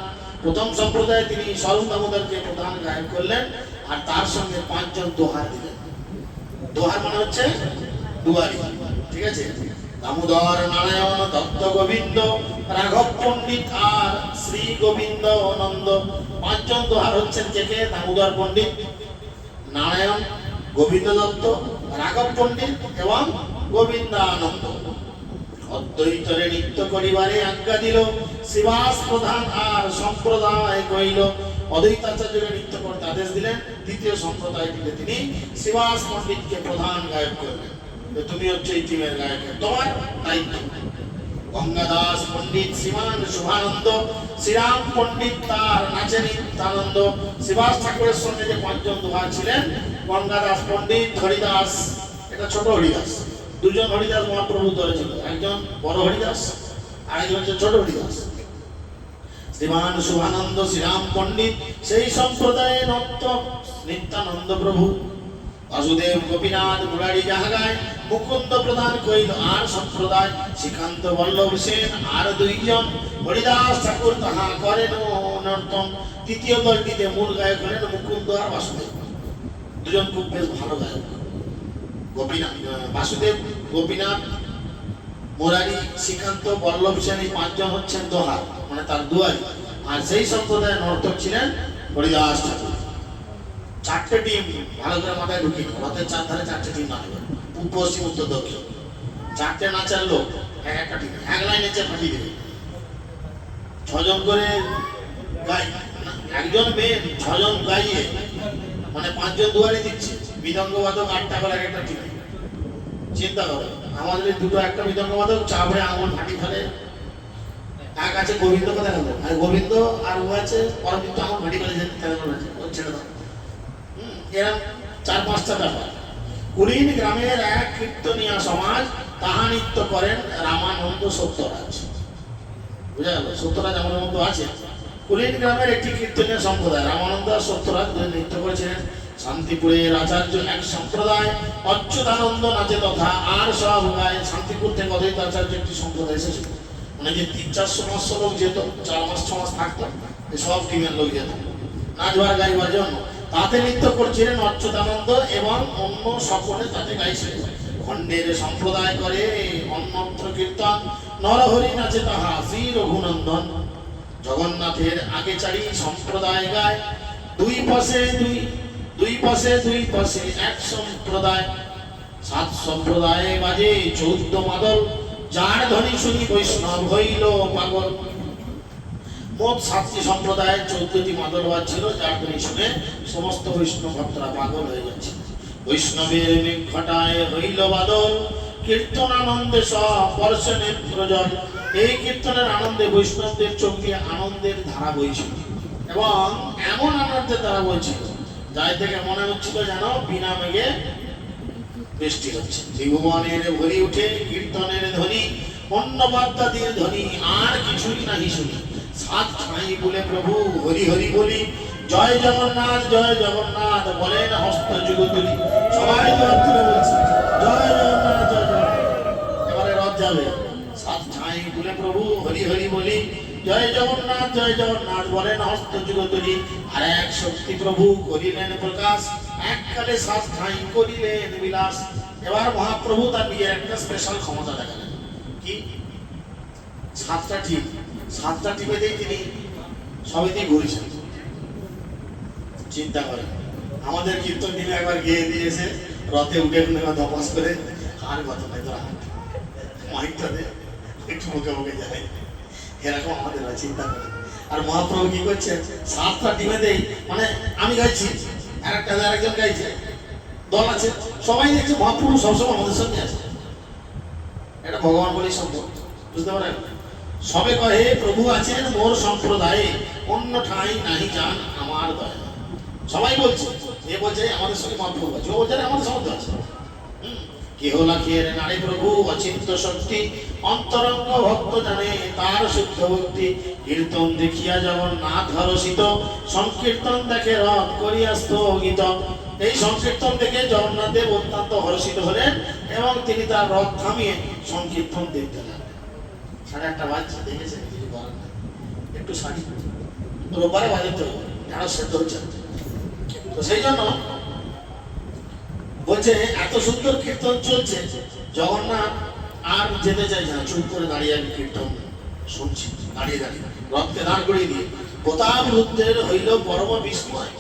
A: প্রথম সম্প্রদায়ে তিনি স্বরূপ দামোদরকে প্রধান গায়ক করলেন, আর তার সঙ্গে পাঁচজন দোহার দিলেন। দোহার মানে হচ্ছে দুয়ারি, ঠিক আছে? দামোদর, নারায়ণ, দত্ত, গোবিন্দ, রাঘব পণ্ডিত আর শ্রী গোবিন্দ নন্দ। পাঁচজন দোহার হচ্ছেন কে কে? দামোদর পণ্ডিত, নারায়ণ, গোবিন্দ দত্ত, রাঘব পণ্ডিত এবং গোবিন্দানন্দ। অদ্বৈতরে নৃত্য করিবারে আজ্ঞা দিল শ্রীবাস প্রধান, আর সম্প্রদায় কইল অদ্বৈতাচার্যকে নৃত্য করতে আদেশ দিলেন। দ্বিতীয় সম্প্রদায় থেকে তিনি শ্রীবাস পণ্ডিতকে প্রধান গায়ক করলেন। তুমি হচ্ছে এই টিমের গায়ক, তোমার দায়িত্ব। গঙ্গাদাস পণ্ডিত, শ্রীমান শুভানন্দ, শ্রীরাম পণ্ডিত তার নাচে নিত্যানন্দ। শ্রীবাস ঠাকুরের সঙ্গে যে পাঁচজন দোহার ছিলেন, গঙ্গাদাস পণ্ডিত, হরিদাস, এটা ছোট হরিদাস, দুজন হরিদাস মহাপ্রভু ধরে ছিল, একজন বড় হরিদাস আর একজন হচ্ছে ছোট হরিদাস। শ্রীমান শুভানন্দ, শ্রীরাম পণ্ডিত, সেই সম্প্রদায়ে নত্য নিত্যানন্দ প্রভু। বাসুদেব, গোপীনাথ, মুরারি জাহাগায়, মুকুন্দ প্রধান কইল আর সম্প্রদায়। শ্রীকান্ত, বল্লভ সেন আর দুইজন, হরিদাস ঠাকুর তাহা করেন নর্তন। তৃতীয় দলটিতে মূল গায়ক হলেন মুকুন্দ আর বাসুদেব, দুজন খুব বেশ ভালো গায়ক। গোপীনাথ, বাসুদেব, গোপীনাথ, মুরারি, শ্রীকান্ত, বল্লভ সেন, এই পাঁচজন হচ্ছেন দোহার, মানে তার দুয়ারি। আর সেই সম্প্রদায়ের নর্তক ছিলেন হরিদাস ঠাকুর। চারটে টিম ভালো করে মাথায় ঢুকিয়ে, রথের চার ধারে চারটে টিম নাচবে, পূর্ব, পশ্চিম, উত্তর, দক্ষিণ। চারটে নাচার লোক এক একটা টিম, এক লাইনে চেয়ে ফাটিয়ে দেবে। ছজন করে গাই, একজন মেয়ে ছজন গাইয়ে, মানে পাঁচজন দুয়ারি দিচ্ছে। মৃদঙ্গ বাদক 8টা করে এক একটা টিমে। চিন্তা করো, আমাদের দুটো একটা মৃদঙ্গ বাদক চাপড়ে আঙুল ফাটি ফেলে। এক আছে গোবিন্দ, কথা গেল, আর গোবিন্দ আর ও আছে পরমিত্র, আঙুল ফাটি ফেলে ছেড়ে দাও। এরকম 4-5টা ব্যাপার। কুলিন গ্রামের এক কীর্তনিয়া সমাজ, তাহা নৃত্য করেন রামানন্দ সত্যরাজ। বুঝা গেল? সত্যরাজ আমাদের মধ্যে আছে। কুলিন গ্রামের একটি কীর্তনীয় সম্প্রদায়, রামানন্দ আর সত্যরাজ নৃত্য করেছিলেন। শান্তিপুরের আচার্য এক সম্প্রদায়, অচ্যুতানন্দ নাচে তথা আর সব গায়ে। শান্তিপুর থেকে অদ্বৈত আচার্য একটি সম্প্রদায় এসেছিল, মানে যে 300-400 লোক যেত, 4 মাস 6 মাস থাকতো, সব টিমের লোক যেত নাচবার গাইবার জন্য। তাতে নৃত্য করছিলেন অচ্যুতানন্দ এবং অন্য সকলে তাতে গাইছিলেন। খণ্ডের সম্প্রদায় করে অন্যত্র কীর্তন, নরহরি নাচে তাহা শ্রী রঘুনন্দন। জগন্নাথের আগে চারি সম্প্রদায় গায়, দুই পাশে এক সম্প্রদায়। 7 সম্প্রদায়ে বাজে 14 মাদল, যার ধ্বনি শুনি বৈষ্ণব হইল পাগল। মোট 7টি সম্প্রদায়ের 14টি মাদল বাজছিল, যার ধ্বনি শুনে সমস্ত বৈষ্ণব ভক্তরা পাগল হয়ে যাচ্ছে। বৈষ্ণবের মেঘটায় হইল বাদল, কীর্তন আনন্দে সব বর্ষে নেত্রজল। এই কীর্তনের আনন্দে বৈষ্ণবদের চোখ দিয়ে আনন্দের ধারা বইছিল, এবং এমন আনন্দের ধারা বইছিল যাই থেকে মনে হচ্ছিল যেন বিনা মেঘে বৃষ্টি হচ্ছে। ত্রিভুবনের ভরি উঠে কীর্তনের ধ্বনি, অন্য বার্তা দিয়ে ধ্বনি আর কিছুই নাহি শুনি। 7 ঠাঁই বলে প্রভু হরি হরি বলি, জয় জগন্নাথ বলেন হস্ত যুগ তুলি। সবাই জয় তুলে বলছে জয় জগন্নাথ, জয় জগন্নাথ। এবারে রথ যাবে। 7 ঠাঁই বলে প্রভু হরি হরি বলি, জয় জগন্নাথ বলেন হস্ত যুগ তুলি। আর এক শক্তি প্রভু করিলেন প্রকাশ, এককালে 7 ঠাঁই করিলেন বিলাস। এবার মহাপ্রভু তার নিজের একটা স্পেশাল ক্ষমতা দেখালেন। কি? 7টা টিপেতেই তিনি সবেতেই ঘুরেছেন। চিন্তা করেন, আমাদের কীর্তন টিমে একবার গিয়ে দিয়েছে, রথে উঠে দপাস করে আর কথা নাই, তোরা মাইকটাতে একটু মুখে যায়। এরকম আমাদের চিন্তা করেন। আর মহাপ্রভু কি করছে, 7টা টিমে দেই, মানে আমি গাইছি, আরেকজন গাইছে, দল আছে, সবাই দেখছে মহাপ্রভু সবসময় আমাদের সঙ্গে আছে। এটা ভগবান বলেই সম্ভব, বুঝতে পারেন? সবে কহে প্রভু আছেন মোর সম্প্রদায়ে, অন্য ঠাঁই নাহি যান আমার দয়া। সবাই বলছে, এ বলছে আমাদের সঙ্গে মহাপ্রভু আছে, ও বলছে আমাদের সঙ্গে আছে। কেহ লাখিয়ে নারী প্রভু অচিন্ত শক্তি, অন্তরঙ্গ ভক্ত জানে তার শুদ্ধ ভক্তি। কীর্তন দেখিয়া জগন্নাথ হরষিত, সংকীর্তন দেখে রথ করিয়া স্থগিত। এই সংকীর্তন দেখে জগন্নাথ দেব অত্যন্ত হর্ষিত হলেন এবং তিনি তার রথ থামিয়ে সংকীর্তন দেখতে লাগলেন। 8:30 বাজছে, দেখেছেন? কিছু করার নাই, একটু সারি রোববারে বাজাতে হবে, ঢেঁড়স সেদ্ধ হচ্ছে। তো সেই জন্য বলছে এত সুন্দর কীর্তন চলছে, জগন্নাথ আর যেতে চাইছে না, চুপ করে দাঁড়িয়ে আমি কীর্তন শুনছি, দাঁড়িয়ে দাঁড়িয়ে রথকে দাঁড় করিয়ে দিয়ে। প্রতাপ রুদ্রের হইল পরম বিস্ময়,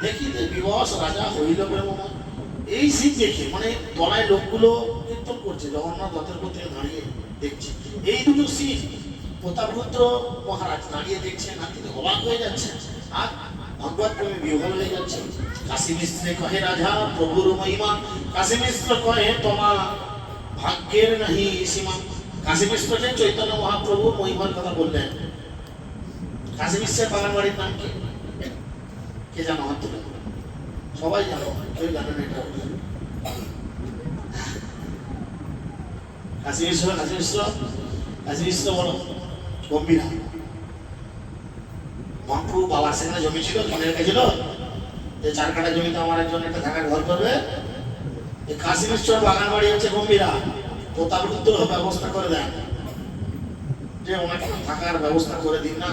A: দেখিতে বিবশ রাজা হইল প্রেমময়। এই সিন দেখে, মানে তলায় লোকগুলো কীর্তন করছে, জগন্নাথ রথের উপর থেকে দাঁড়িয়ে দেখছে, এই দুটো সিন প্রতাপরুদ্র মহারাজ দাঁড়িয়ে দেখছেন আর তিনি অবাক হয়ে যাচ্ছেন আর ভগবত প্রেমে বিহ্বল হয়ে যাচ্ছে। কাশী মিশ্রে কহে রাজা প্রভুর মহিমা, কাশী মিশ্র কহে তোমা ভাগ্যের নাহি সীমা। কাশী মিশ্র যে চৈতন্য মহাপ্রভুর মহিমার কথা বললেন। কাশী মিশ্রের বাগান বাড়ির নাম কি? কে জানো? হাত তুলে, সবাই জানো, কেউ জানেন এটা? কাশী মিশ্র, কাশী মিশ্র, কাশী মিশ্র বলো গম্ভীরা। মহাপ্রভু বাবার সেখানে জমি ছিল, মনে রেখেছিল যে 4 কাঠা জমিতে আমার একজন একটা থাকার ঘর করবে। এই কাশী মিশ্র বাগান বাড়ি হচ্ছে গম্ভীরা। প্রতাপরুদ্র ব্যবস্থা করে দেন যে ওনাকে থাকার ব্যবস্থা করে দিন না,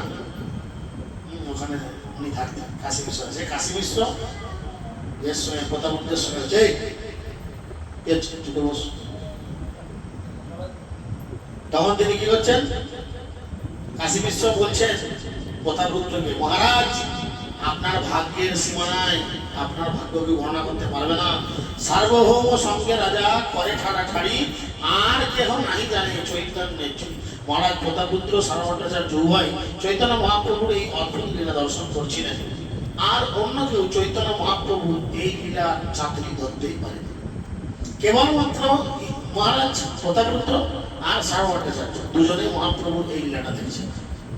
A: ওখানে উনি থাকতেন। কাশী মিশ্র, সে কাশী মিশ্র এর সঙ্গে প্রতাপরুদ্রের সঙ্গে তখন তিনি কি করছেন? কাশী মিশ্র বলছেন প্রতাপরুদ্রকে, মহারাজ আপনার ভাগ্যের সীমা নাই, আপনার ভাগ্যকে গণনা করতে পারবে না। সার্বভৌম সঙ্গে রাজা করে ঠাড়াঠাড়ি, আর কেহ নাই জানে চৈতন্যের চুরি। মহারাজ প্রতাপরুদ্র সারভট্টাচার্য উভয় চৈতন্য মহাপ্রভুর এই অদ্ভুত লীলা দর্শন করছিলেন, আর অন্য কেউ চৈতন্য মহাপ্রভু এই লীলা চাকরি ধরতেই পারে। কেবলমাত্র মহারাজ প্রতাপরুদ্র আর সারভট্টাচার্য দুজনেই মহাপ্রভুর এই লীলাটা দেখছেন।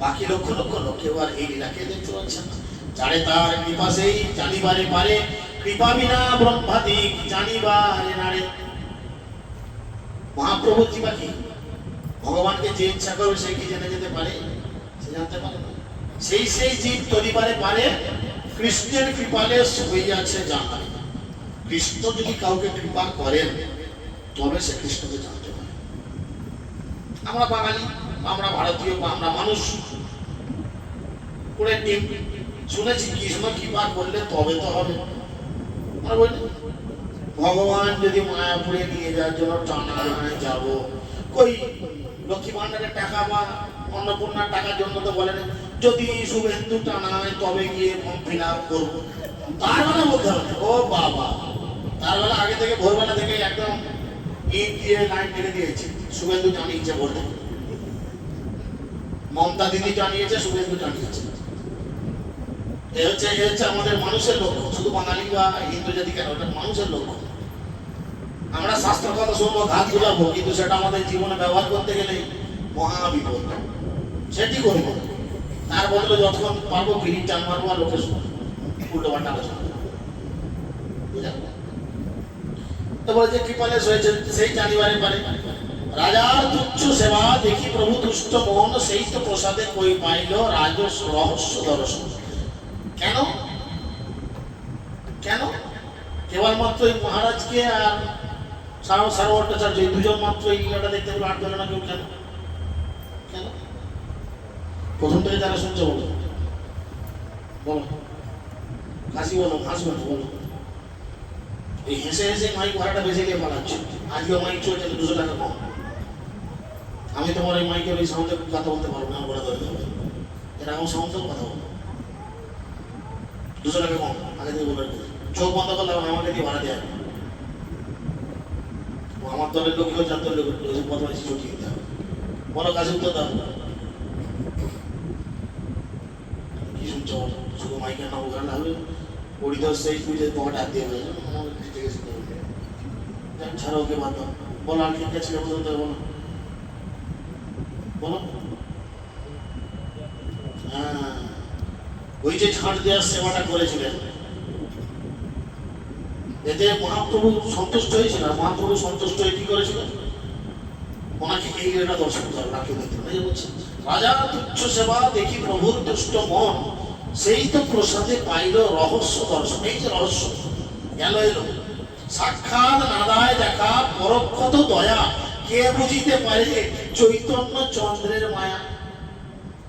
A: বাকি লক্ষ লক্ষ লোক কেউ আর এই লীলাকে দেখতে পাচ্ছেন না। যারে তার কৃপা সেই জানিবারে পারে, কৃপা বিনা ব্রহ্মাদিক জানিবারে নারে। মহাপ্রভু কৃপা কি? ভগবানকে যে ইচ্ছা করবে সে কি জেনে যেতে পারে? সে জানতে পারে না। সেই জীব তরিবারে পারে, কৃষ্ণের কৃপালে হইয়াছে জানা। কৃষ্ণ যদি কাউকে কৃপা করেন তবে সে কৃষ্ণকে জানতে পারে। আমরা বাঙালি, আমরা ভারতীয়, আমরা মানুষ করে টিম শুনেছি কৃষ্ণ কৃপা করলে তবে তো হবে। আমরা বলি ভগবান যদি মায়াপুরে নিয়ে যাওয়ার জন্য টানায় যাব, কই লক্ষ্মী ভান্ডারের টাকা বা অন্নপূর্ণার টাকার জন্য তো বলেন যদি শুভেন্দু টানায় তবে গিয়ে ফর্ম ফিল আপ করবো, তার বেলা বলতে হবে। ও বাবা, তার বেলা আগে থেকে ভোরবেলা থেকে একদম ইট দিয়ে লাইন টেনে দিয়েছে, শুভেন্দু টানিয়েছে বলতে। মমতা দিদি টানিয়েছে, শুভেন্দু টানিয়েছে। এ হচ্ছে আমাদের মানুষের লক্ষ্য, শুধু বাঙালি বা হিন্দু জাতি কেন, এটা মানুষের লক্ষ্য। আমরা শাস্ত্র কথা শুনবো, ঘাত গুলাবো, কিন্তু সেটা আমাদের জীবনে ব্যবহার করতে গেলে মহা বিপদ। সেটি করবো, তার বদলে যতক্ষণ পারবো ফিরির টান মারবো আর লোকের উল্টো পাল্টা আলোচনা। তো বলে যে কৃপালেশ হয়েছে সেই জানিবারে পারে। রাজার তুচ্ছ সেবা দেখি প্রভু তুষ্ট মন, সেই তো প্রসাদে কই পাইল রাজস রহস্য দর্শন। কেন কেন কেবলমাত্র এই মহারাজকে আর সারভট্টাচার্য এই দুজন মাত্র এই লীলাটা দেখতে পেল, আর পেল না কেউ? কেন কেন প্রথম থেকে যারা শুনছে বলো, বলো, হাসি বলো, হাসবে না বলো। এই হেসে হেসে মাইক ভাড়াটা বেঁচে গিয়ে পালাচ্ছে। আজকে মাইক চলছে 200 টাকা কম। আমি তোমার এই মাইকের ওই সাউন্ডে কথা বলতে পারবো না, বলে ধরতে হবে। এরকম সাউন্ডেও কথা বলবো, 200 টাকা কম আগে থেকে বলে। চোখ বন্ধ করলে আমাকে দিয়ে ভাড়া দেওয়া, আমার দলের লোক কেউ 4 লোক বদমাইশি ছুটিয়ে দিতে হবে। বলো কাজে উত্তর দাও। চল শুধু মাইকে না ওখানে হবে পরিদর্শ সেই পুজো তোমাকে ডাক দিয়ে হবে ছাড়া ওকে বাদ দাও বলো আর কে ছিল বলতে বলো বলো হ্যাঁ ওই যে ছাড় দেওয়ার সেবাটা করেছিলেন এতে মহাপ্রভু সন্তুষ্ট হয়েছিল আর মহাপ্রভু সন্তুষ্ট হয়ে কি করেছিলেন ওনাকে এই এটা দর্শন করে রাখে দিতেন বলছে রাজা তুচ্ছ সেবা দেখি প্রভুর দুষ্ট মন সেই তো প্রসাদে পাইল রহস্য দর্শন এই যে রহস্য গেল এলো সাক্ষাৎ নাদায় দেখা পরোক্ষত দয়া কে বুঝিতে পারে চৈতন্য চন্দ্রের মায়া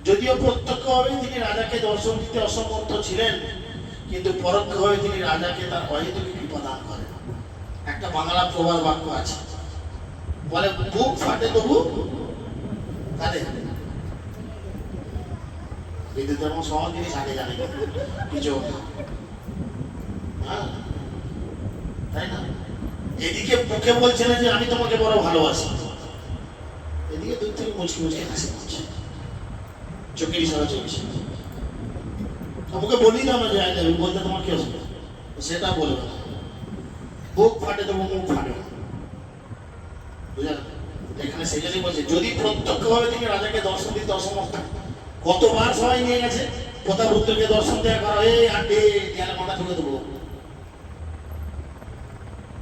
A: যদিও প্রত্যক্ষভাবে তিনি রাজাকে দর্শন দিতে অসমর্থ ছিলেন কিন্তু পরোক্ষভাবে তিনি রাজাকে তার অহেতুক কৃপা দান করেন একটা বাংলা প্রবাদ বাক্য আছে বলে বুক ফাটে তবু কাঁদে কিন্তু তেমন সহজ জিনিস আগে জানে কিছু হ্যাঁ তাই না এদিকে মুখে বলছে না যে আমি তোমাকে বড় ভালোবাসি এদিকে দূর থেকে মুচকি মুচকি হাসি পাচ্ছে চোখের ইশারা চলছে আমাকে বলি না যে আই যাবে বলতে তোমার কি আসবে সেটা বলবে না বুক ফাটে তবু মুখ ফাটে বুঝলেন এখানে সেই জন্যই বলছে যদি প্রত্যক্ষভাবে তিনি রাজাকে দর্শন দিতে অসমর্থ কতবার সবাই নিয়ে গেছে প্রতাপরুদ্রকে দর্শন দেওয়া করা এই আন্টি দেয়ালে মাথা ঠুকে দেবো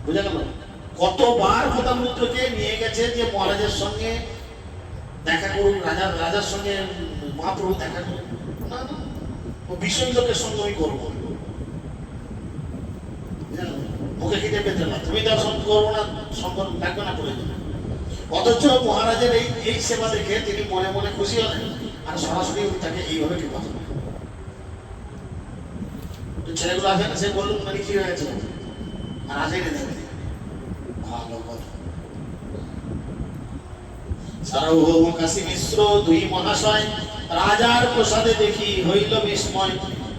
A: বুঝা গেল কতবার প্রতাপরুদ্রকে নিয়ে গেছে যে মহারাজের সঙ্গে দেখা করুন রাজার সঙ্গে মহাপ্রভু দেখা করুন না না ও বিষয় লোকের সঙ্গে আমি করবো মুখে খেতে পেতে না তুমি দর্শন করবো না সম্পর্ক ডাকবে না করে দেবে অথচ মহারাজের এই সেবা দেখে তিনি মনে মনে খুশি হলেন আর সরাসরি তাকে এইভাবে কৃপা করলেন ছেলেগুলো আছে না সে বলল মানে কি হয়ে গেছে আর আজই না দেবে ভালো কথা সার্বভৌম কাশী মিশ্র দুই মহাশয় রাজার প্রসাদে দেখি হইল বিস্ময়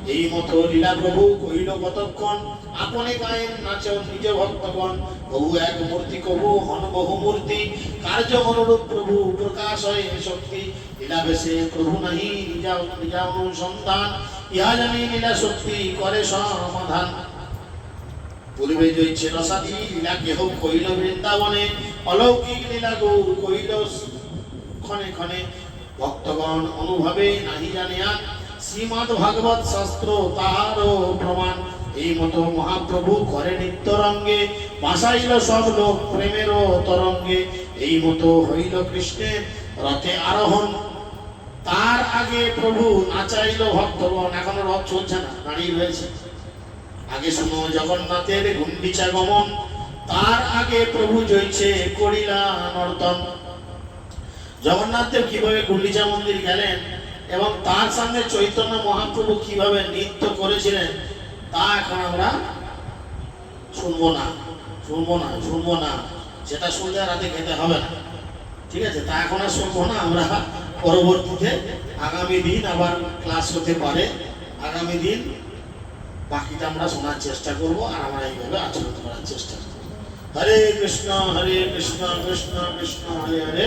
A: এই মতো লীলা প্রভু কহিল কতক্ষণ আপনি গায়েন নাচন নিজ ভক্তগণ বহু এক মূর্তি কবু হন বহু মূর্তি কার্য অনুরূপ প্রভু প্রকাশ হয় শক্তি লীলা বেশে প্রভু নাহি নিজা অনুসন্ধান ইহা জানি লীলা শক্তি করে সমাধান পূর্বে জয়ছে রসাদি লীলা কেহ কইল বৃন্দাবনে অলৌকিক লীলা গৌর কইল ক্ষণে ক্ষণে ভক্তগণ অনুভবে নাহি জানিয়া শ্রীমদ্ ভাগবত শাস্ত্র তাহারও প্রমাণ এই মতো মহাপ্রভু করে নিত্য রঙ্গে ভাসাইল সব লোক প্রেমেরও তরঙ্গে এই মতো হইল কৃষ্ণের রথে আরোহণ তার আগে প্রভু নাচাইল ভক্তগণ এখনো রথ চলছে না দাঁড়িয়ে রয়েছে আগে শুনো জগন্নাথের গুন্ডিচা গমন তার আগে প্রভু জয়ছে করিলা নর্তন জগন্নাথ দেব কিভাবে গুন্ডিচা মন্দির গেলেন এবং তার সামনে চৈতন্য মহাপ্রভু কিভাবে নৃত্য করেছিলেন তা এখন আমরা শুনবো না সেটা শুনলে রাতে খেতে হবে না ঠিক আছে তা এখন আর শুনবো না আমরা পরবর্তীতে আগামী দিন আবার ক্লাস হতে পারে আগামী দিন বাকিটা আমরা শোনার চেষ্টা করব আর আমরা এইভাবে আচরণ করার চেষ্টা করব হরে কৃষ্ণ কৃষ্ণ কৃষ্ণ হরে হরে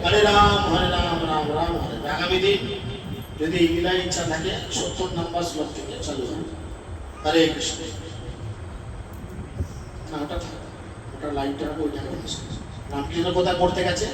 A: হরে রাম রাম রাম হরে আগামী দিন যদি মিলাই ইচ্ছা থাকে 70 নম্বর শ্লোক থেকে চালু হবে হরে কৃষ্ণ ওটা লাইনটা ওইখানে রামকৃষ্ণ কোথায় পড়তে গেছে